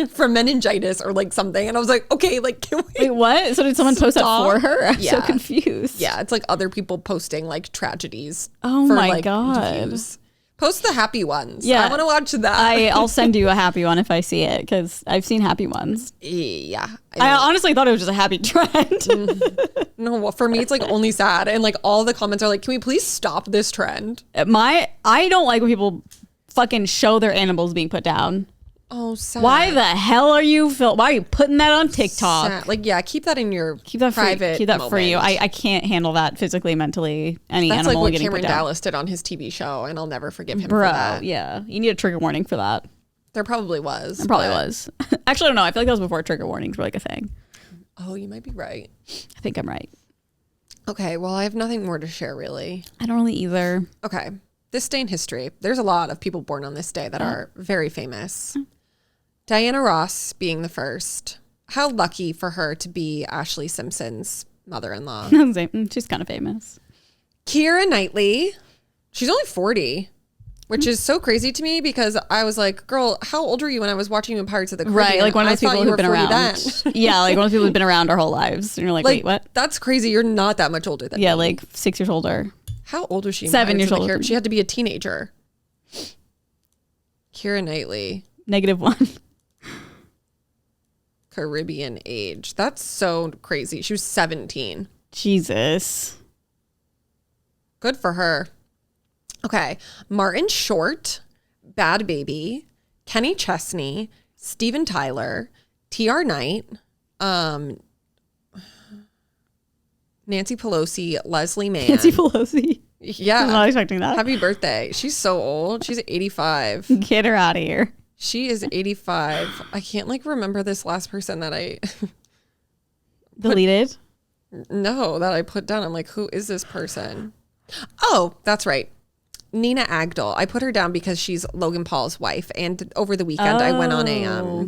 from meningitis or like something. And I was like, okay, like, can we? Wait, what? So did someone post that Stop. for her? I'm so Yeah. confused. Yeah, it's like other people posting like tragedies. Oh my God. views. Post the happy ones. Yeah. I want to watch that. I'll send you a happy one if I see it because I've seen happy ones. Yeah. I honestly thought it was just a happy trend. No, well, for me, it's like only sad. And like all the comments are like, can we please stop this trend? I don't like when people fucking show their animals being put down. Oh, sad. Why the hell are you why are you putting that on TikTok? Sad. Like, yeah, keep that in your Keep that private keep that for you. moment. I can't handle that physically, mentally. Any That's like animal what getting Cameron put down. Dallas did on his TV show, and I'll never forgive him for Bro, that. yeah. You need a trigger warning for that. There probably was. It probably but- was. Actually, I don't know. I feel like that was before trigger warnings were like a thing. Oh, you might be right. I think I'm right. Okay, well, I have nothing more to share, really. I don't really either. Okay. This day in history, there's a lot of people born on this day that are very famous. Diana Ross being the first. How lucky for her to be Ashley Simpson's mother-in-law. She's kind of famous. Keira Knightley. She's only 40, which is so crazy to me because I was like, girl, how old were you when I was watching you in Pirates of the Caribbean? Right, like one of I those thought people you who've been were 40 around. then. Yeah, like one of those people who've been around our whole lives. And you're like, wait, what? That's crazy. You're not that much older than Yeah, me. like 6 years older. How old was she? in 7 Pirates years of the older Caribbean? than She had to be a teenager. Keira Knightley, -1. Caribbean age. That's so crazy. She was 17. Jesus. Good for her. Okay. Martin Short, Bad Baby, Kenny Chesney, Steven Tyler, T.R. Knight, Nancy Pelosi, Leslie Mann. Nancy Pelosi. Yeah. I was not expecting that. Happy birthday. She's so old. She's 85. Get her out of here. She is 85. I can't like remember this last person that I Deleted. that I put down. I'm like, who is this person? Oh, that's right. Nina Agdal. I put her down because she's Logan Paul's wife. And over the weekend I went on a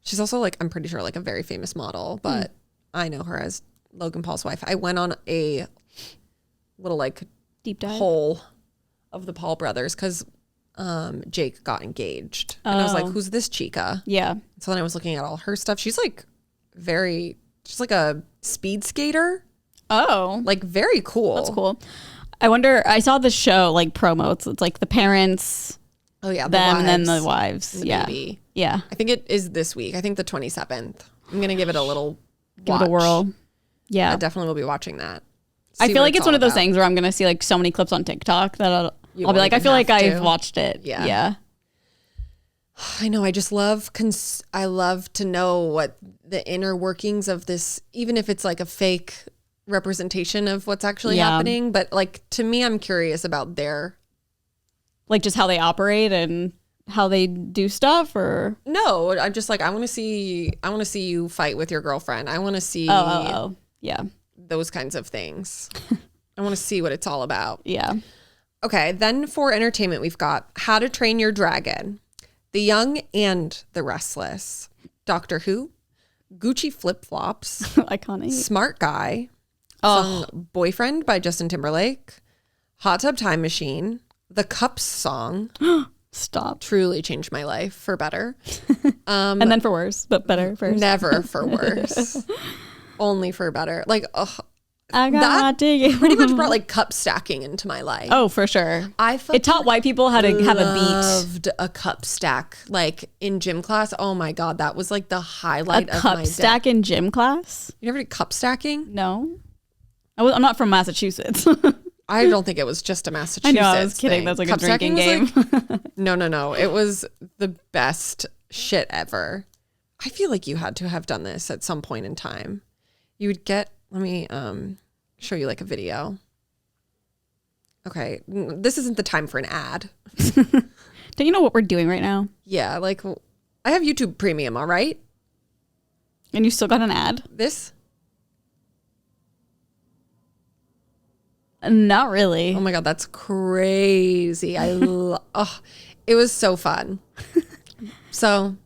she's also like, I'm pretty sure like a very famous model, but I know her as Logan Paul's wife. I went on a little like Deep dive. hole of the Paul brothers because Jake got engaged. And I was like, who's this chica? Yeah. So then I was looking at all her stuff. She's like she's like a speed skater. Oh. Like very cool. That's cool. I wonder, I saw the show like promotes. It's like the parents, Oh yeah. them, and then the wives, wives. the Yeah. baby. Yeah. I think it is this week. I think the 27th. I'm going to give it a little Give it a watch. whirl. Yeah. I definitely will be watching that. I See feel what like it's one all of those about. things where I'm going to see like so many clips on TikTok that I'll be won't like, I even feel like have I've to. watched it. Yeah. Yeah. I know. I just love, I love to know what the inner workings of this, even if it's like a fake representation of what's actually Yeah. happening. But like, to me, I'm curious about their, Like just how they operate and how they do stuff or. no, I'm just like, I want to see you fight with your girlfriend. I want to see Oh. Yeah. those kinds of things. I want to see what it's all about. Yeah. Okay, then for entertainment, we've got How to Train Your Dragon, The Young and the Restless, Doctor Who, Gucci Flip Flops, Iconic. Smart Guy, Oh. song Boyfriend by Justin Timberlake, Hot Tub Time Machine, The Cups song, Stop. truly changed my life for better. And then for worse, but better first. Never for worse. Only for better. Like, ugh, I got that to get pretty much brought like cup stacking into my life. Oh, for sure. I It taught white people how to have a beat. loved a cup stack like in gym class. Oh my god, that was like the highlight A of my cup stack in gym class? You never did cup stacking? No. I'm not from Massachusetts. I don't think it was just a I Massachusetts. know, I was kidding. thing. That's like Cup a drinking stacking game. was like- no. It was the best shit ever. I feel like you had to have done this at some point in time. You would get. Let me show you like a video. Okay, this isn't the time for an ad. Don't you know what we're doing right now? Yeah, like I have YouTube Premium. All right, And you still got an ad? this. Not really. Oh my god, that's crazy! Oh, it was so fun. So,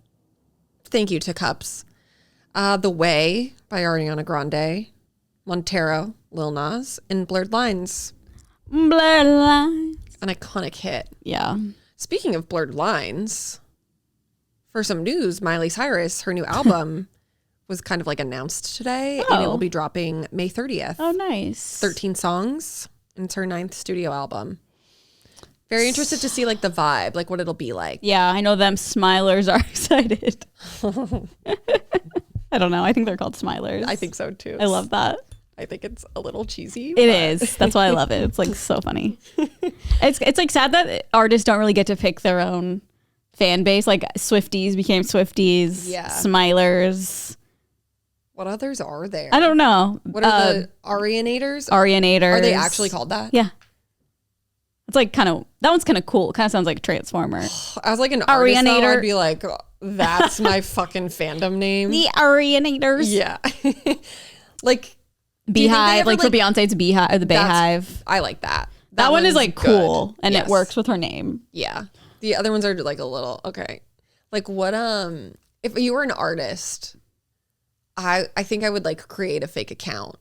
thank you to Cups. The Way by Ariana Grande, Montero, Lil Nas, and Blurred Lines, Blurred lines. an iconic hit. Yeah. Speaking of Blurred Lines, for some news, Miley Cyrus, her new album was kind of like announced today, and it will be dropping May 30th. Oh, nice. 13 songs, and it's her 9th studio album. Very interested to see like the vibe, like what it'll be like. Yeah, I know them smilers are excited. I don't know. I think they're called smilers. I think so too. I love that. I think it's a little cheesy. It is. That's why I love it. It's like so funny. It's like sad that artists don't really get to pick their own fan base. Like Swifties became Swifties. Yeah. Smilers. What others are there? I don't know. What are the Arianators? Arianators? Are they actually called that? Yeah. It's like kind of, that one's kind of cool. Kind of sounds like a Transformer. As like an artist, though, Arianator. I'd be like, that's my fucking fandom name. The Arianators. Yeah. Like do you think they Beehive. ever, Like for Beyonce, it's Beehive, the that's- Beehive. I like that. That one is one's like good. cool and Yes. it works with her name. Yeah. The other ones are like a little okay. Like what if you were an artist, I think I would like create a fake account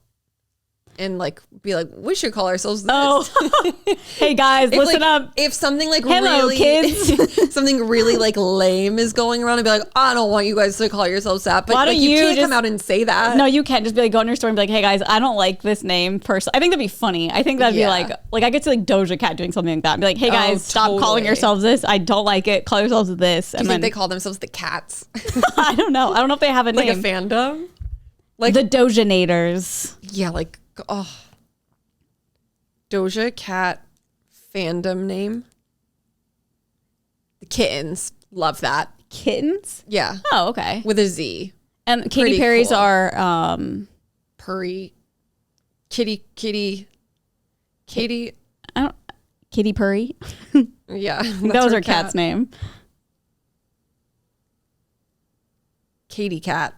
and like be like, we should call ourselves this. Oh, hey guys, If, listen like, up. If something like Hello, really kids. something really like lame is going around, I'd be like, I don't want you guys to call yourselves that. But Why don't like, you you can't just- come out and say that. No, you can't just be like, go on your store and be like, hey guys, I don't like this name personally. I think that'd be funny. I think that'd Yeah. be like I could see like Doja Cat doing something like that. And be like, hey guys, stop calling totally. yourselves this. I don't like it. Call yourselves this. Do you And think then they call themselves the Cats? I don't know. I don't know if they have a Like a name. fandom? Like The Dojanators. yeah, like oh, Doja Cat fandom name. The Kittens. Love that. Kittens? Yeah. Oh, okay. With a Z. And Katy Pretty Perry's cool. are Purry. Kitty. I don't Kitty Purry. Yeah. That was her cat's name. Katy cat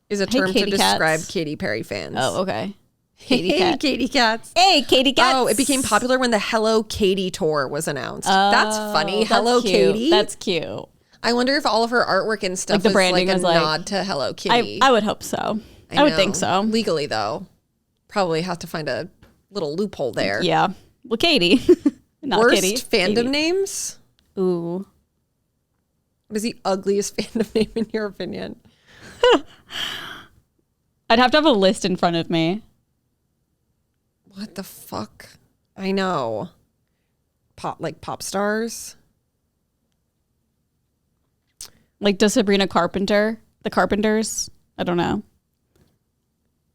is a term to Katy describe cats. Katy Perry fans. Oh, okay. Katy cat. Katy cats. Hey, Katy cats. Oh, it became popular when the Hello Katy tour was announced. That's funny. That's Hello cute. Katy. That's cute. I wonder if all of her artwork and stuff Like the was branding like a was like- nod to Hello Kitty. I would hope so. I would think so. Legally, though, probably have to find a little loophole there. Yeah. Well, Katie. Not Worst Kitty. fandom Katie. names? Ooh. What is the ugliest fandom name in your opinion? I'd have to have a list in front of me. What the fuck? I know. Pop stars? Like, does Sabrina Carpenter, the Carpenters? I don't know.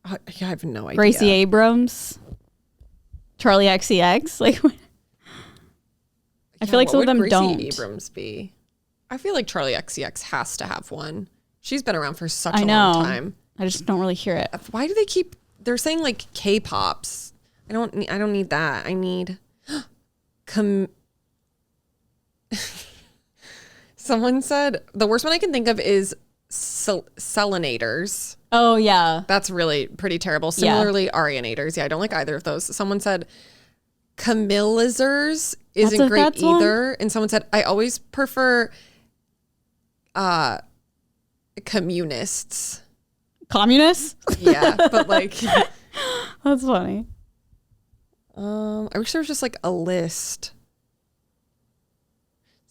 I have no idea. Gracie Abrams, Charlie XCX. Like, I feel like what some of would them Gracie don't. Abrams be? I feel like Charlie XCX has to have one. She's been around for such I a know. long time. I just don't really hear it. Why do they keep? They're saying like K-pops. I don't need that. I need. Someone said the worst one I can think of is selenators. Oh yeah, That's really pretty terrible. Similarly, arianators. Yeah, I don't like either of those. Someone said Camillizers isn't great that's one? either. And someone said I always prefer communists. communists. Yeah, but like That's funny. I wish there was just like a list.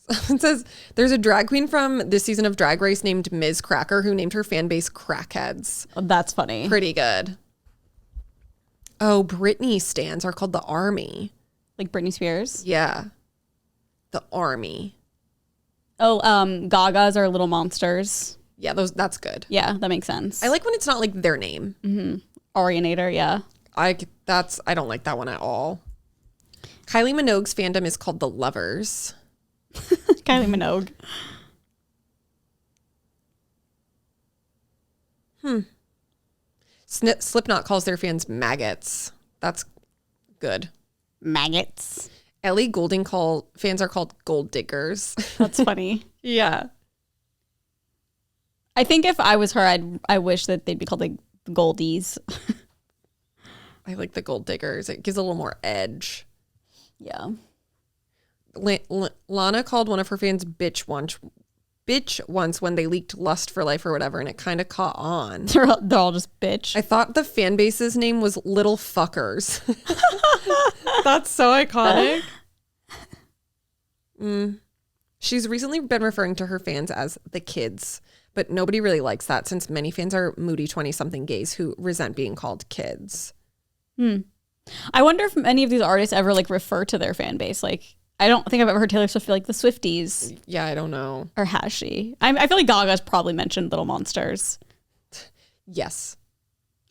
Someone says there's a drag queen from this season of Drag Race named Ms. Cracker who named her fan base Crackheads. Oh, that's funny. Pretty good. Oh, Britney stans are called the Army. Like Britney Spears. Yeah. The Army. Oh, Gaga's are Little Monsters. Yeah, that's good. Yeah, that makes sense. I like when it's not like their name. Orionator. Yeah. I don't like that one at all. Kylie Minogue's fandom is called the Lovers. Kylie Minogue. Slipknot calls their fans maggots. That's good. Maggots. Ellie Goulding fans are called gold diggers. That's funny. Yeah. I think if I was her, I wish that they'd be called like Goldies. I like the gold diggers. It gives a little more edge. Yeah. Lana called one of her fans bitch once when they leaked Lust for Life or whatever, and it kind of caught on. They're all just bitch. I thought the fan base's name was Little Fuckers. That's so iconic. She's recently been referring to her fans as the kids, but nobody really likes that since many fans are moody 20-something gays who resent being called kids. I wonder if any of these artists ever like refer to their fan base. Like, I don't think I've ever heard Taylor Swift feel like the Swifties. Yeah, I don't know. Or has she? I feel like Gaga's probably mentioned Little Monsters. Yes.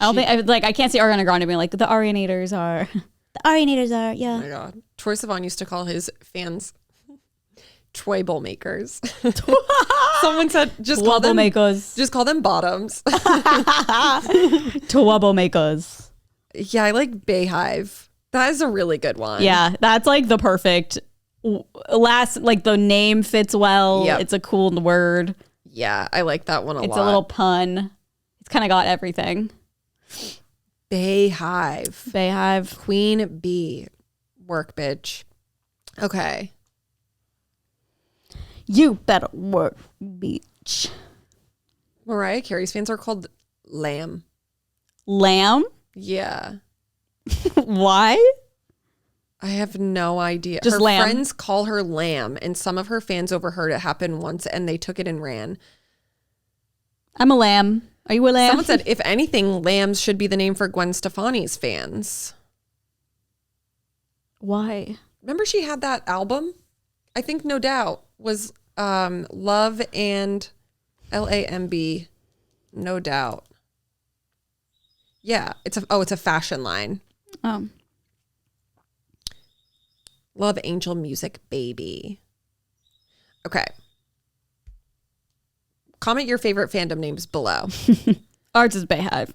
I don't think I can't see Ariana Grande being like the Arianators are. The Arianators are, yeah. Oh my God. Troye Sivan used to call his fans Troy Bowl makers. Someone said just call them bottoms. Towabo makers. Yeah, I like Bayhive. That is a really good one. Yeah, that's like the perfect like the name fits well. Yep. It's a cool word. Yeah, I like that one a lot. It's a little pun. It's kind of got everything. Bayhive. Queen Bee. Work, bitch. Okay. You better work, bitch. Mariah Carey's fans are called Lamb. Lamb? Yeah. Why? I have no idea. Just her Lamb. friends call her Lamb, and some of her fans overheard it happen once, and they took it and ran. I'm a lamb. Are you a lamb? Someone said, if anything, Lambs should be the name for Gwen Stefani's fans. Why? Remember she had that album? I think No Doubt was Love and LAMB. No Doubt. Yeah, it's a fashion line. Oh. Love Angel Music Baby. Okay. Comment your favorite fandom names below. Ours is Bayhive.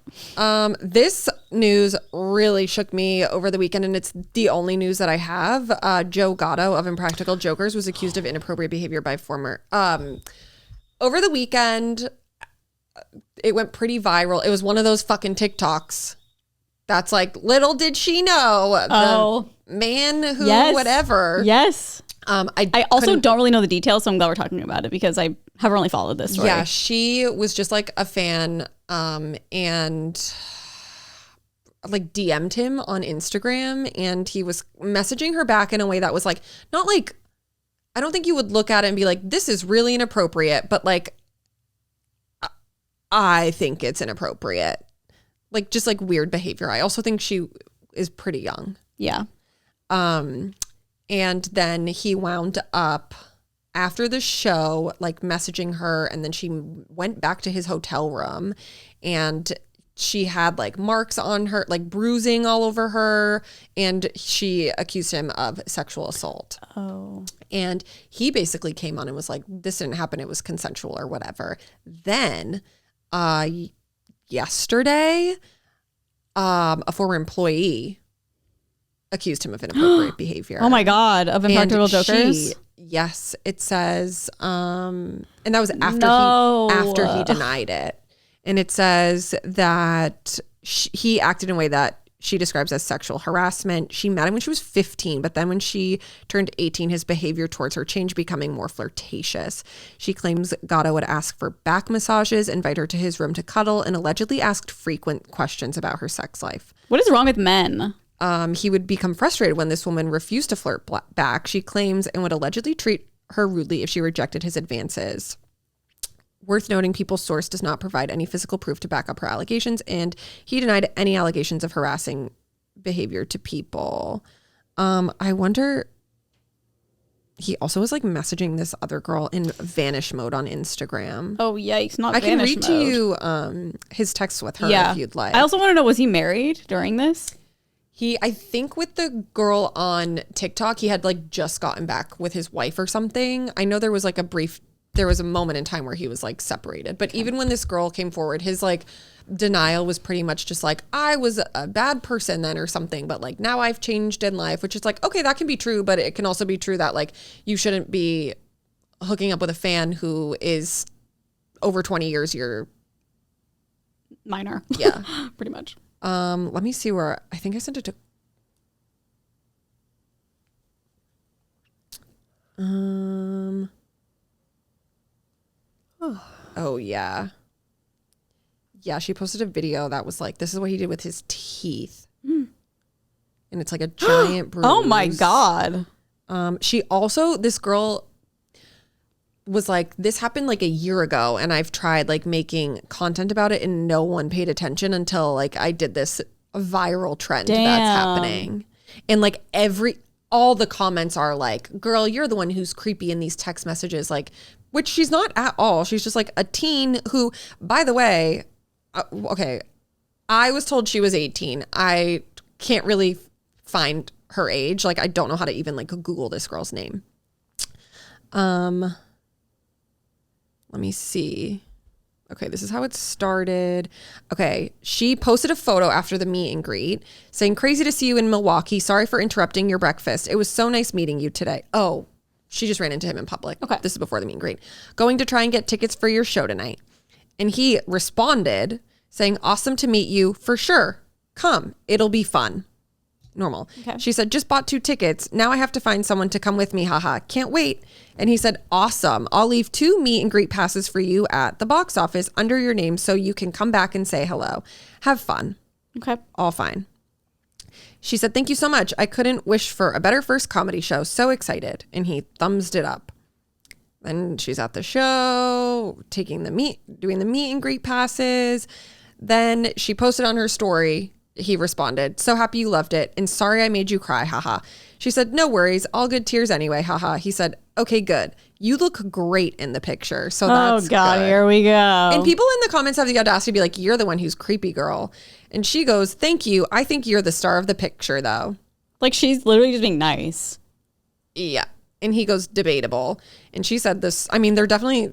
This news really shook me over the weekend, and it's the only news that I have. Joe Gatto of Impractical Jokers was accused of inappropriate behavior by former. Over the weekend, it went pretty viral. It was one of those fucking TikToks. That's like, little did she know. The man who, whatever. Yes. I also don't really know the details, so I'm glad we're talking about it because I have only followed this story. Yeah, she was just like a fan and like DM'd him on Instagram, and he was messaging her back in a way that was like, not like, I don't think you would look at it and be like, this is really inappropriate, but like, I think it's inappropriate. Like, just like weird behavior. I also think she is pretty young. Yeah. And then he wound up after the show, like messaging her, and then she went back to his hotel room, and she had like marks on her, like bruising all over her, and she accused him of sexual assault. Oh. And he basically came on and was like, this didn't happen, it was consensual or whatever. Then yesterday, a former employee accused him of inappropriate behavior. Oh my God, of Impractical Jokers? Yes, it says, and that was after he denied it. And it says that he acted in a way that she describes as sexual harassment. She met him when she was 15, but then when she turned 18, his behavior towards her changed, becoming more flirtatious. She claims Gatto would ask for back massages, invite her to his room to cuddle, and allegedly asked frequent questions about her sex life. What is wrong with men? He would become frustrated when this woman refused to flirt back, she claims, and would allegedly treat her rudely if she rejected his advances. Worth noting, People's source does not provide any physical proof to back up her allegations, and he denied any allegations of harassing behavior to people. I wonder, he also was like messaging this other girl in vanish mode on Instagram. Oh, yikes, not I can vanish read to you his text with her if you'd like. I also want to know, was he married during this? I think with the girl on TikTok, he had like just gotten back with his wife or something. I know there was like there was a moment in time where he was like separated. But even when this girl came forward, his like denial was pretty much just like, I was a bad person then or something, but like now I've changed in life, which is like, okay, that can be true, but it can also be true that like you shouldn't be hooking up with a fan who is over 20 years your minor. Yeah. Pretty much. Let me see where I think I sent it to. Oh yeah. Yeah, she posted a video that was like, this is what he did with his teeth. And it's like a giant bruise. Oh my God. She also, this girl was like, this happened like a year ago, and I've tried like making content about it, and no one paid attention until like I did this viral trend that's happening. And like all the comments are like, girl, you're the one who's creepy in these text messages, like, which she's not at all. She's just like a teen who, by the way, okay, I was told she was 18. I can't really find her age. Like, I don't know how to even like Google this girl's name. Let me see. Okay, this is how it started. Okay, she posted a photo after the meet and greet saying, crazy to see you in Milwaukee. Sorry for interrupting your breakfast. It was so nice meeting you today. Oh, she just ran into him in public. Okay. This is before the meet and greet. Going to try and get tickets for your show tonight. And he responded saying, awesome to meet you. For sure. Come. It'll be fun. Normal. Okay. She said, just bought 2 tickets. Now I have to find someone to come with me. Haha. Can't wait. And he said, awesome. I'll leave 2 meet and greet passes for you at the box office under your name so you can come back and say hello. Have fun. Okay. All fine. She said, thank you so much. I couldn't wish for a better first comedy show. So excited. And he thumbs it up. Then she's at the show, doing the meet and greet passes. Then she posted on her story. He responded, so happy you loved it, and sorry I made you cry, haha. She said, no worries, all good tears anyway, haha. He said, okay, good. You look great in the picture, so that's oh God, good. Here we go. And people in the comments have the audacity to be like, you're the one who's creepy, girl. And she goes, thank you. I think you're the star of the picture, though. Like, she's literally just being nice. Yeah. And he goes, debatable. And she said this, I mean, they're definitely,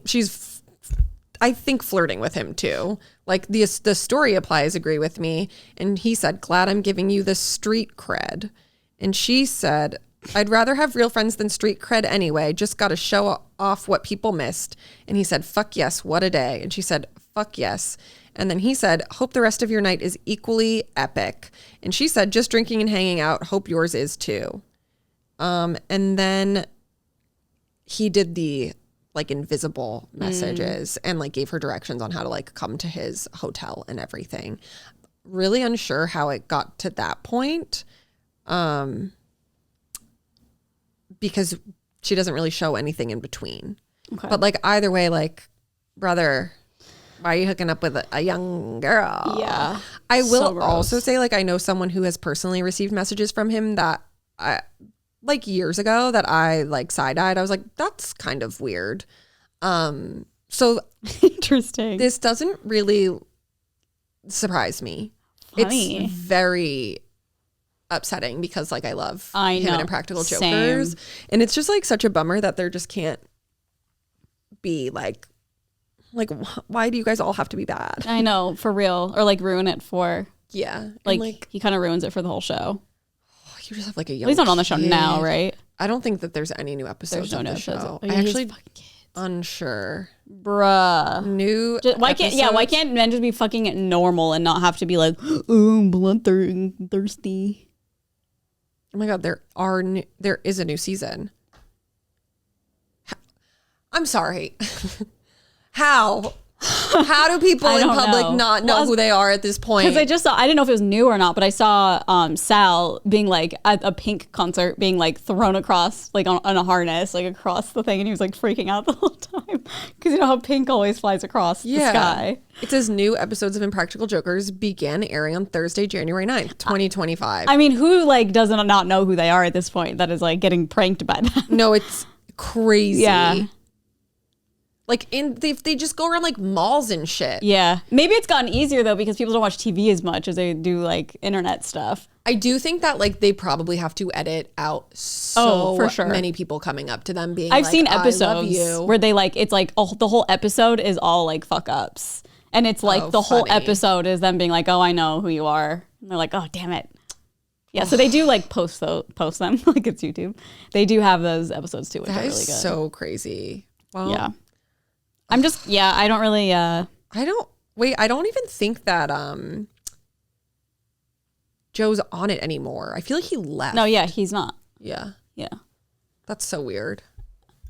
I think, flirting with him too. Like the story applies, agree with me. And he said, glad I'm giving you the street cred. And she said, I'd rather have real friends than street cred anyway. Just got to show off what people missed. And he said, fuck yes, what a day. And she said, fuck yes. And then he said, hope the rest of your night is equally epic. And she said, just drinking and hanging out. Hope yours is too. And then he did the like invisible messages and like gave her directions on how to like come to his hotel and everything. Really unsure how it got to that point. Because she doesn't really show anything in between. Okay. But like either way, like, brother, why are you hooking up with a young girl? Yeah. I will also say, like, I know someone who has personally received messages from him that like years ago that I like side-eyed. I was like, that's kind of weird. So interesting. This doesn't really surprise me. Funny. It's very upsetting because like I love him and Impractical Jokers. Same. And it's just like such a bummer that there just can't be like why do you guys all have to be bad? I know, for real. Or like ruin it for like he kind of ruins it for the whole show. You just have like a young Well, he's not on the show kid. now, right? I don't think that there's any new episodes of the show. I I actually unsure. Bruh. New why can't men just be fucking it normal and not have to be like, oh, bloodthirsty? Oh my god, there is a new season. I'm sorry. How do people in public not know who they are at this point? Because I didn't know if it was new or not, but I saw Sal being like at a Pink concert being like thrown across like on a harness like across the thing, and he was like freaking out the whole time because you know how Pink always flies across the sky. It says new episodes of Impractical Jokers began airing on Thursday, January 9th, 2025. I mean, who like doesn't not know who they are at this point that is like getting pranked by them? No, it's crazy. Yeah. Like they just go around like malls and shit. Yeah. Maybe it's gotten easier though because people don't watch TV as much as they do like internet stuff. I do think that like they probably have to edit out so for sure. many people coming up to them being I've like, seen I episodes love you. where they like it's like the whole episode is all like fuck ups. And it's like the whole episode is them being like, oh, I know who you are. And they're like, oh, damn it. Yeah, so they do like post them like it's YouTube. They do have those episodes too, which are really good. So crazy. Well, yeah. I don't really I don't even think that Joe's on it anymore. I feel like he left. No, yeah, he's not. Yeah. Yeah. That's so weird.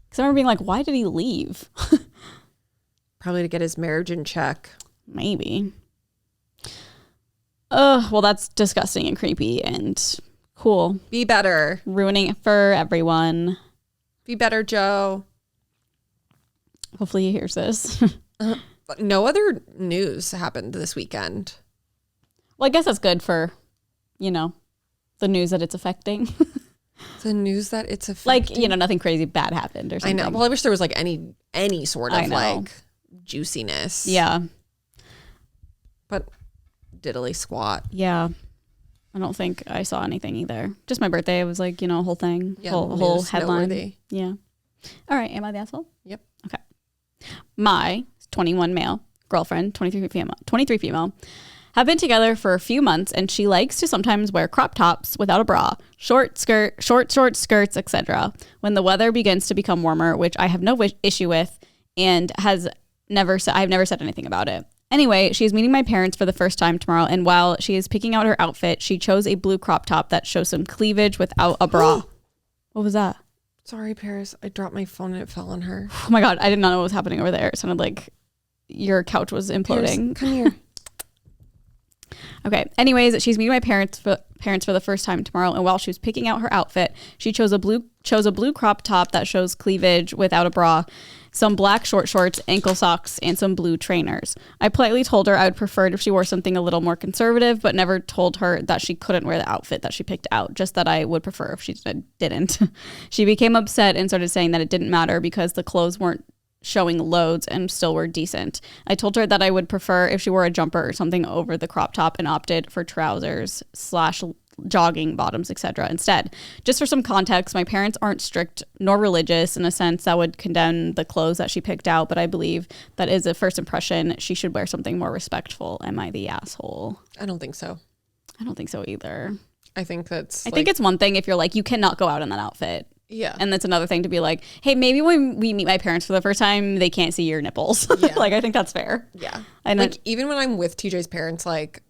Because I remember being like, why did he leave? Probably to get his marriage in check. Maybe. Well, that's disgusting and creepy and cool. Be better. Ruining it for everyone. Be better, Joe. Hopefully he hears this. No other news happened this weekend. Well, I guess that's good for, the news that it's affecting. The news that it's affecting. Like, nothing crazy bad happened or something. I know. Well, I wish there was like any sort of like juiciness. Yeah. But diddly squat. Yeah. I don't think I saw anything either. Just my birthday. It was like, a whole thing. Yeah, whole headline. Noteworthy. Yeah. All right. Am I the asshole? Yep. Okay. My 21 male girlfriend, 23 female, have been together for a few months, and she likes to sometimes wear crop tops without a bra, short skirts, etc. when the weather begins to become warmer, which I have no issue with, and I've never said anything about it. Anyway, she's meeting my parents for the first time tomorrow, and while she is picking out her outfit, she chose a blue crop top that shows some cleavage without a bra. What was that? Sorry, Paris. I dropped my phone and it fell on her. Oh my God. I did not know what was happening over there. It sounded like your couch was imploding. Paris, come here. Okay. Anyways, she's meeting my parents for the first time tomorrow. And while she was picking out her outfit, she chose a blue crop top that shows cleavage without a bra, some black short shorts, ankle socks, and some blue trainers. I politely told her I would prefer it if she wore something a little more conservative, but never told her that she couldn't wear the outfit that she picked out, just that I would prefer if she didn't. She became upset and started saying that it didn't matter because the clothes weren't showing loads and still were decent. I told her that I would prefer if she wore a jumper or something over the crop top and opted for trousers / jogging bottoms, etc. instead. Just for some context, my parents aren't strict nor religious in a sense that would condemn the clothes that she picked out, but I believe that is a first impression. She should wear something more respectful. Am I the asshole? I don't think so. I don't think so either. I think that's I think it's one thing if you're like, you cannot go out in that outfit. Yeah. And that's another thing to be like, hey, maybe when we meet my parents for the first time, they can't see your nipples. Yeah. Like, I think that's fair. Yeah. And like, even when I'm with TJ's parents, like,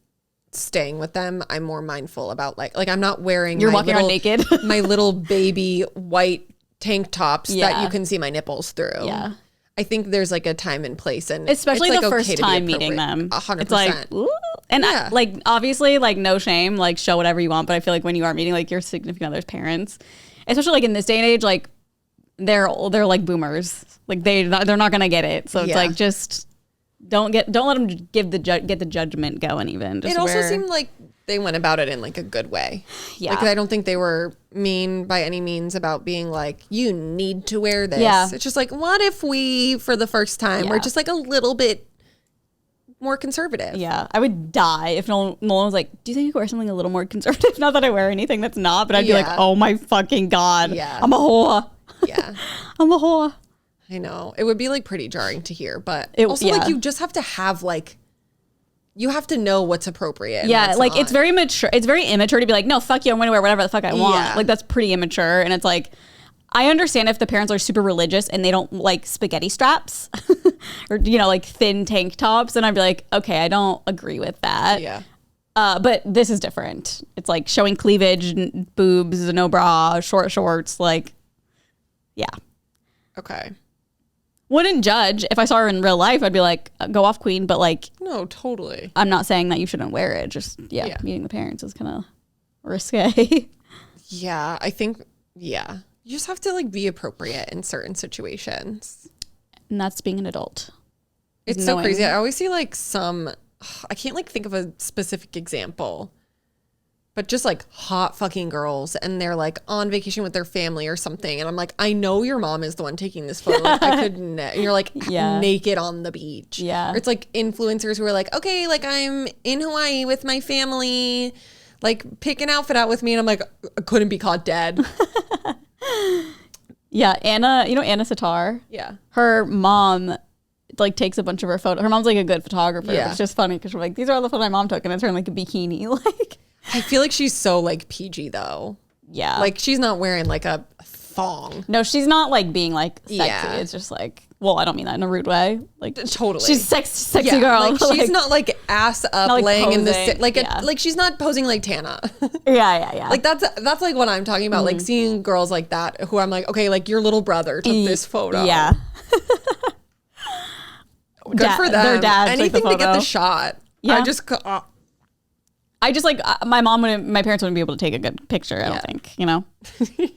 staying with them, I'm more mindful about, like I'm not wearing you're walking around naked. my little baby white tank tops that you can see my nipples through. Yeah. I think there's, like, a time and place. And especially it's, like, the okay first to be time meeting them. 100%. It's like, ooh. And Yeah. like, obviously, like, no shame, like, show whatever you want. But I feel like when you are meeting, like, your significant other's parents, especially, like, in this day and age, like, they're like boomers. Like, they're not going to get it. So it's like, just don't let them get the judgment going even. Just it also seemed like they went about it in, like, a good way. Yeah. Like, I don't think they were mean by any means about being like, you need to wear this. Yeah. It's just like, what if we, for the first time, we're just, like, a little bit more conservative? Yeah, I would die if Nolan was like, do you think you could wear something a little more conservative? Not that I wear anything that's not, but I'd be like, oh my fucking God. Yeah. I'm a whore. Yeah. I'm a whore. I know. It would be, like, pretty jarring to hear, but also, yeah. like, you just have to have, like, you have to know what's appropriate. And Yeah, what's like, not. it's very mature. It's very immature to be like, no, fuck you, I'm going to wear whatever the fuck I want. Yeah. Like, that's pretty immature. And it's like, I understand if the parents are super religious and they don't like spaghetti straps or, you know, like thin tank tops. And I'd be like, okay, I don't agree with that. Yeah. But this is different. It's like showing cleavage, boobs, no bra, short shorts. Like, yeah. Okay. Wouldn't judge. If I saw her in real life, I'd be like, go off, queen. But like, No, totally. I'm not saying that you shouldn't wear it. Just, Yeah. meeting the parents is kind of risque. Yeah, I think, yeah. You just have to, like, be appropriate in certain situations. And that's being an adult. It's so crazy. I always see, like, I can't, like, think of a specific example, but just, like, hot fucking girls, and they're, like, on vacation with their family or something, and I'm like, I know your mom is the one taking this photo. Like, I could and you're, like, naked on the beach. Yeah. Or it's, like, influencers who are like, okay, like, I'm in Hawaii with my family, like, pick an outfit out with me, and I'm like, I couldn't be caught dead. Yeah, Anna, you know Anna Sitar? Yeah. Her mom like takes a bunch of her photos. Her mom's like a good photographer. Yeah. But it's just funny because we're like, these are all the photos my mom took, and it's her in like a bikini. Like, I feel like she's so, like, PG though. yeah. Like, she's not wearing, like, a thong. No, she's not like being like sexy. Yeah. It's just like, well, I don't mean that in a rude way. Like, Totally. she's sexy girl. Like, she's not, like, ass up, like, laying in the posing. like Yeah. like she's not posing like Tana. yeah. Like, that's like what I'm talking about. Like, seeing girls like that who I'm like, okay, like, your little brother took this photo. Yeah. Good for them. Their dad took the Anything to get photo. the shot. Yeah. I just like my parents wouldn't be able to take a good picture. I don't think, you know.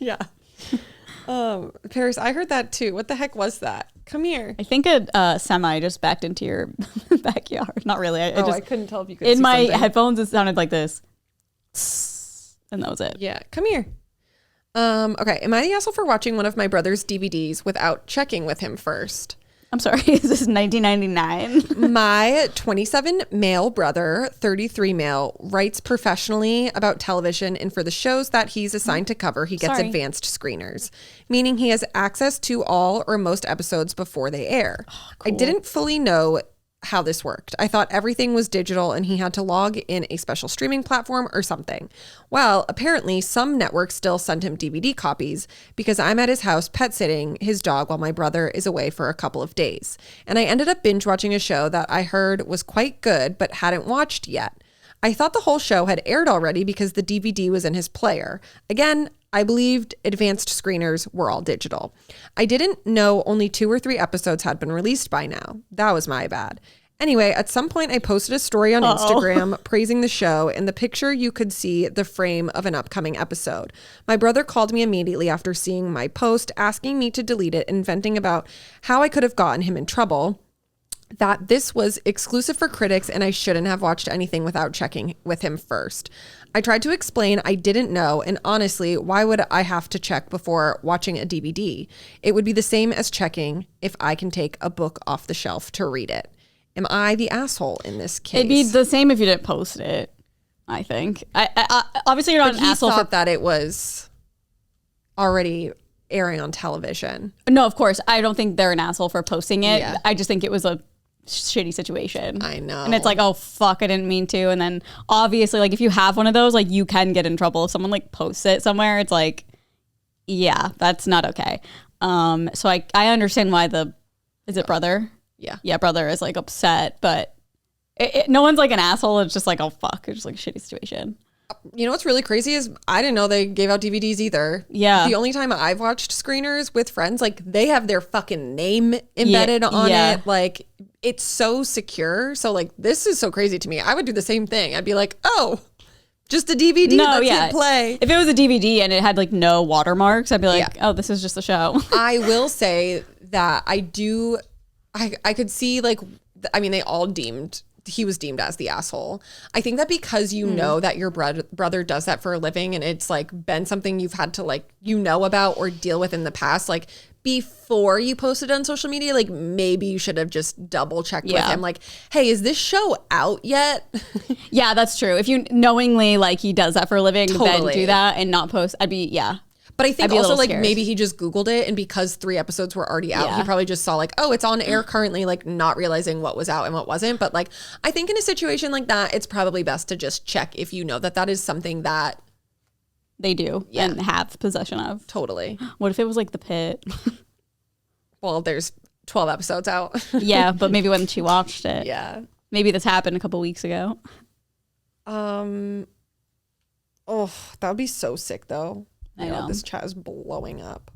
yeah. Paris, I heard that too. What the heck was that? Come here. I think a semi just backed into your backyard. Not really. I couldn't tell if you could in see my something. headphones. It sounded like this, and that was it. Yeah, come here. Okay, am I the asshole for watching one of my brother's DVDs without checking with him first? I'm sorry. Is this 1999? My 27 male brother, 33 male, writes professionally about television, and for the shows that he's assigned to cover, he gets Sorry. advanced screeners, meaning he has access to all or most episodes before they air. I didn't fully know how this worked. I thought everything was digital and he had to log in a special streaming platform or something. Well, apparently some networks still send him DVD copies because I'm at his house pet sitting his dog while my brother is away for a couple of days. And I ended up binge watching a show that I heard was quite good but hadn't watched yet. I thought the whole show had aired already because the DVD was in his player. Again, I believed advanced screeners were all digital. I didn't know only 2 or 3 episodes had been released by now. That was my bad. Anyway, at some point I posted a story on Instagram praising the show. In the picture, you could see the frame of an upcoming episode. My brother called me immediately after seeing my post, asking me to delete it and venting about how I could have gotten him in trouble, that this was exclusive for critics and I shouldn't have watched anything without checking with him first. I tried to explain I didn't know, and honestly, why would I have to check before watching a DVD? It would be the same as checking if I can take a book off the shelf to read it. Am I the asshole in this case? It'd be the same if you didn't post it. I think. I obviously you're not But an he asshole thought for that it was already airing on television. No, of course. I don't think they're an asshole for posting it. Yeah. I just think it was a shitty situation. I know. And it's like, oh fuck, I didn't mean to. And then obviously, like if you have one of those, like you can get in trouble if someone like posts it somewhere. It's like, yeah, that's not okay. So I understand why is it brother? Yeah, brother is like upset, but no one's like an asshole. It's just like, oh fuck, it's just like a shitty situation. You know what's really crazy is I didn't know they gave out DVDs either. Yeah. The only time I've watched screeners with friends, like they have their fucking name embedded on it. Like it's so secure. So like this is so crazy to me. I would do the same thing. I'd be like, oh, just a DVD. No, hit play. If it was a DVD and it had like no watermarks, I'd be like, oh, this is just a show. I will say that I could see like, I mean, he was deemed as the asshole. I think that because you know that your brother does that for a living and it's like been something you've had to like, about or deal with in the past, like before you posted on social media, like maybe you should have just double checked with him. Like, hey, is this show out yet? Yeah, that's true. If you knowingly like he does that for a living, then do that and not post, I'd be, But I think also like scared. maybe he just Googled it and because 3 episodes were already out, he probably just saw like, oh, it's on air currently, like not realizing what was out and what wasn't. But like, I think in a situation like that, it's probably best to just check if you know that that is something that they do and have possession of. Totally. What if it was like The Pit? Well, there's 12 episodes out. Yeah, but maybe when she watched it. Yeah. Maybe this happened a couple weeks ago. Oh, that would be so sick though. I know. This chat is blowing up.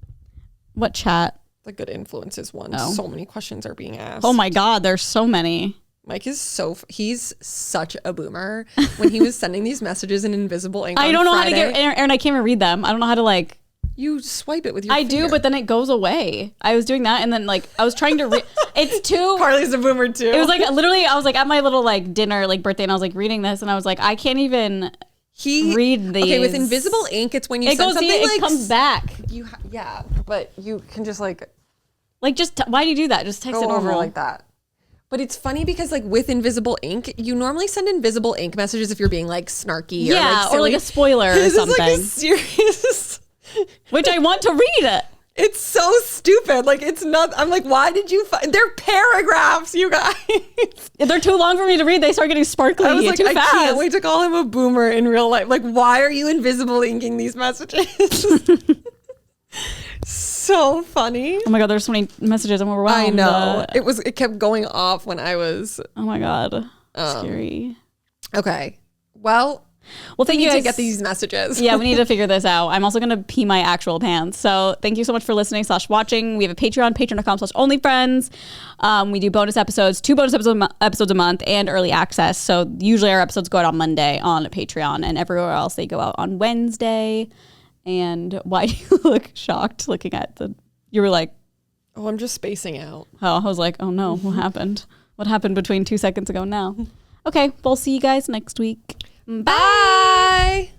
What chat? The good influences one. Oh. So many questions are being asked. Oh my God, there's so many. Mike is he's such a boomer. When he was sending these messages in invisible ink I don't know Friday, how to get, Erin, I can't even read them. I don't know how to like. You swipe it with your I finger. do, but then it goes away. I was doing that and then like I was trying to read. It's too. Carly's a boomer too. It was like literally I was like at my little like dinner, like birthday, and I was like reading this and I was like, I can't even read these. Okay, with invisible ink, it's when you send something it like comes back. Yeah, but you can just like just why do you do that? Just text go it over over like that. But it's funny because like with invisible ink, you normally send invisible ink messages if you're being like snarky or like silly. or like a spoiler or This something. is like a serious. Which I want to read it. It's so stupid. Like it's not. I'm like, why did you? They're paragraphs, you guys. If they're too long for me to read, they start getting sparkly I was like, too I fast. can't wait to call him a boomer in real life. Like, why are you invisible inking these messages? So funny. Oh my God, there's so many messages. I'm overwhelmed. I know. It kept going off when I was. Oh my God. Scary. Okay. Well, thank you need guys. to get these messages. Yeah, we need to figure this out. I'm also going to pee my actual pants. So thank you so much for listening / watching. We have a Patreon, patreon.com/onlyfriends. We do bonus episodes, 2 bonus episodes a month, and early access. So usually our episodes go out on Monday on Patreon, and everywhere else they go out on Wednesday. And why do you look shocked looking at you were like, oh, I'm just spacing out. Oh, I was like, oh no, what happened? What happened between 2 seconds ago now? Okay, we'll see you guys next week. Bye.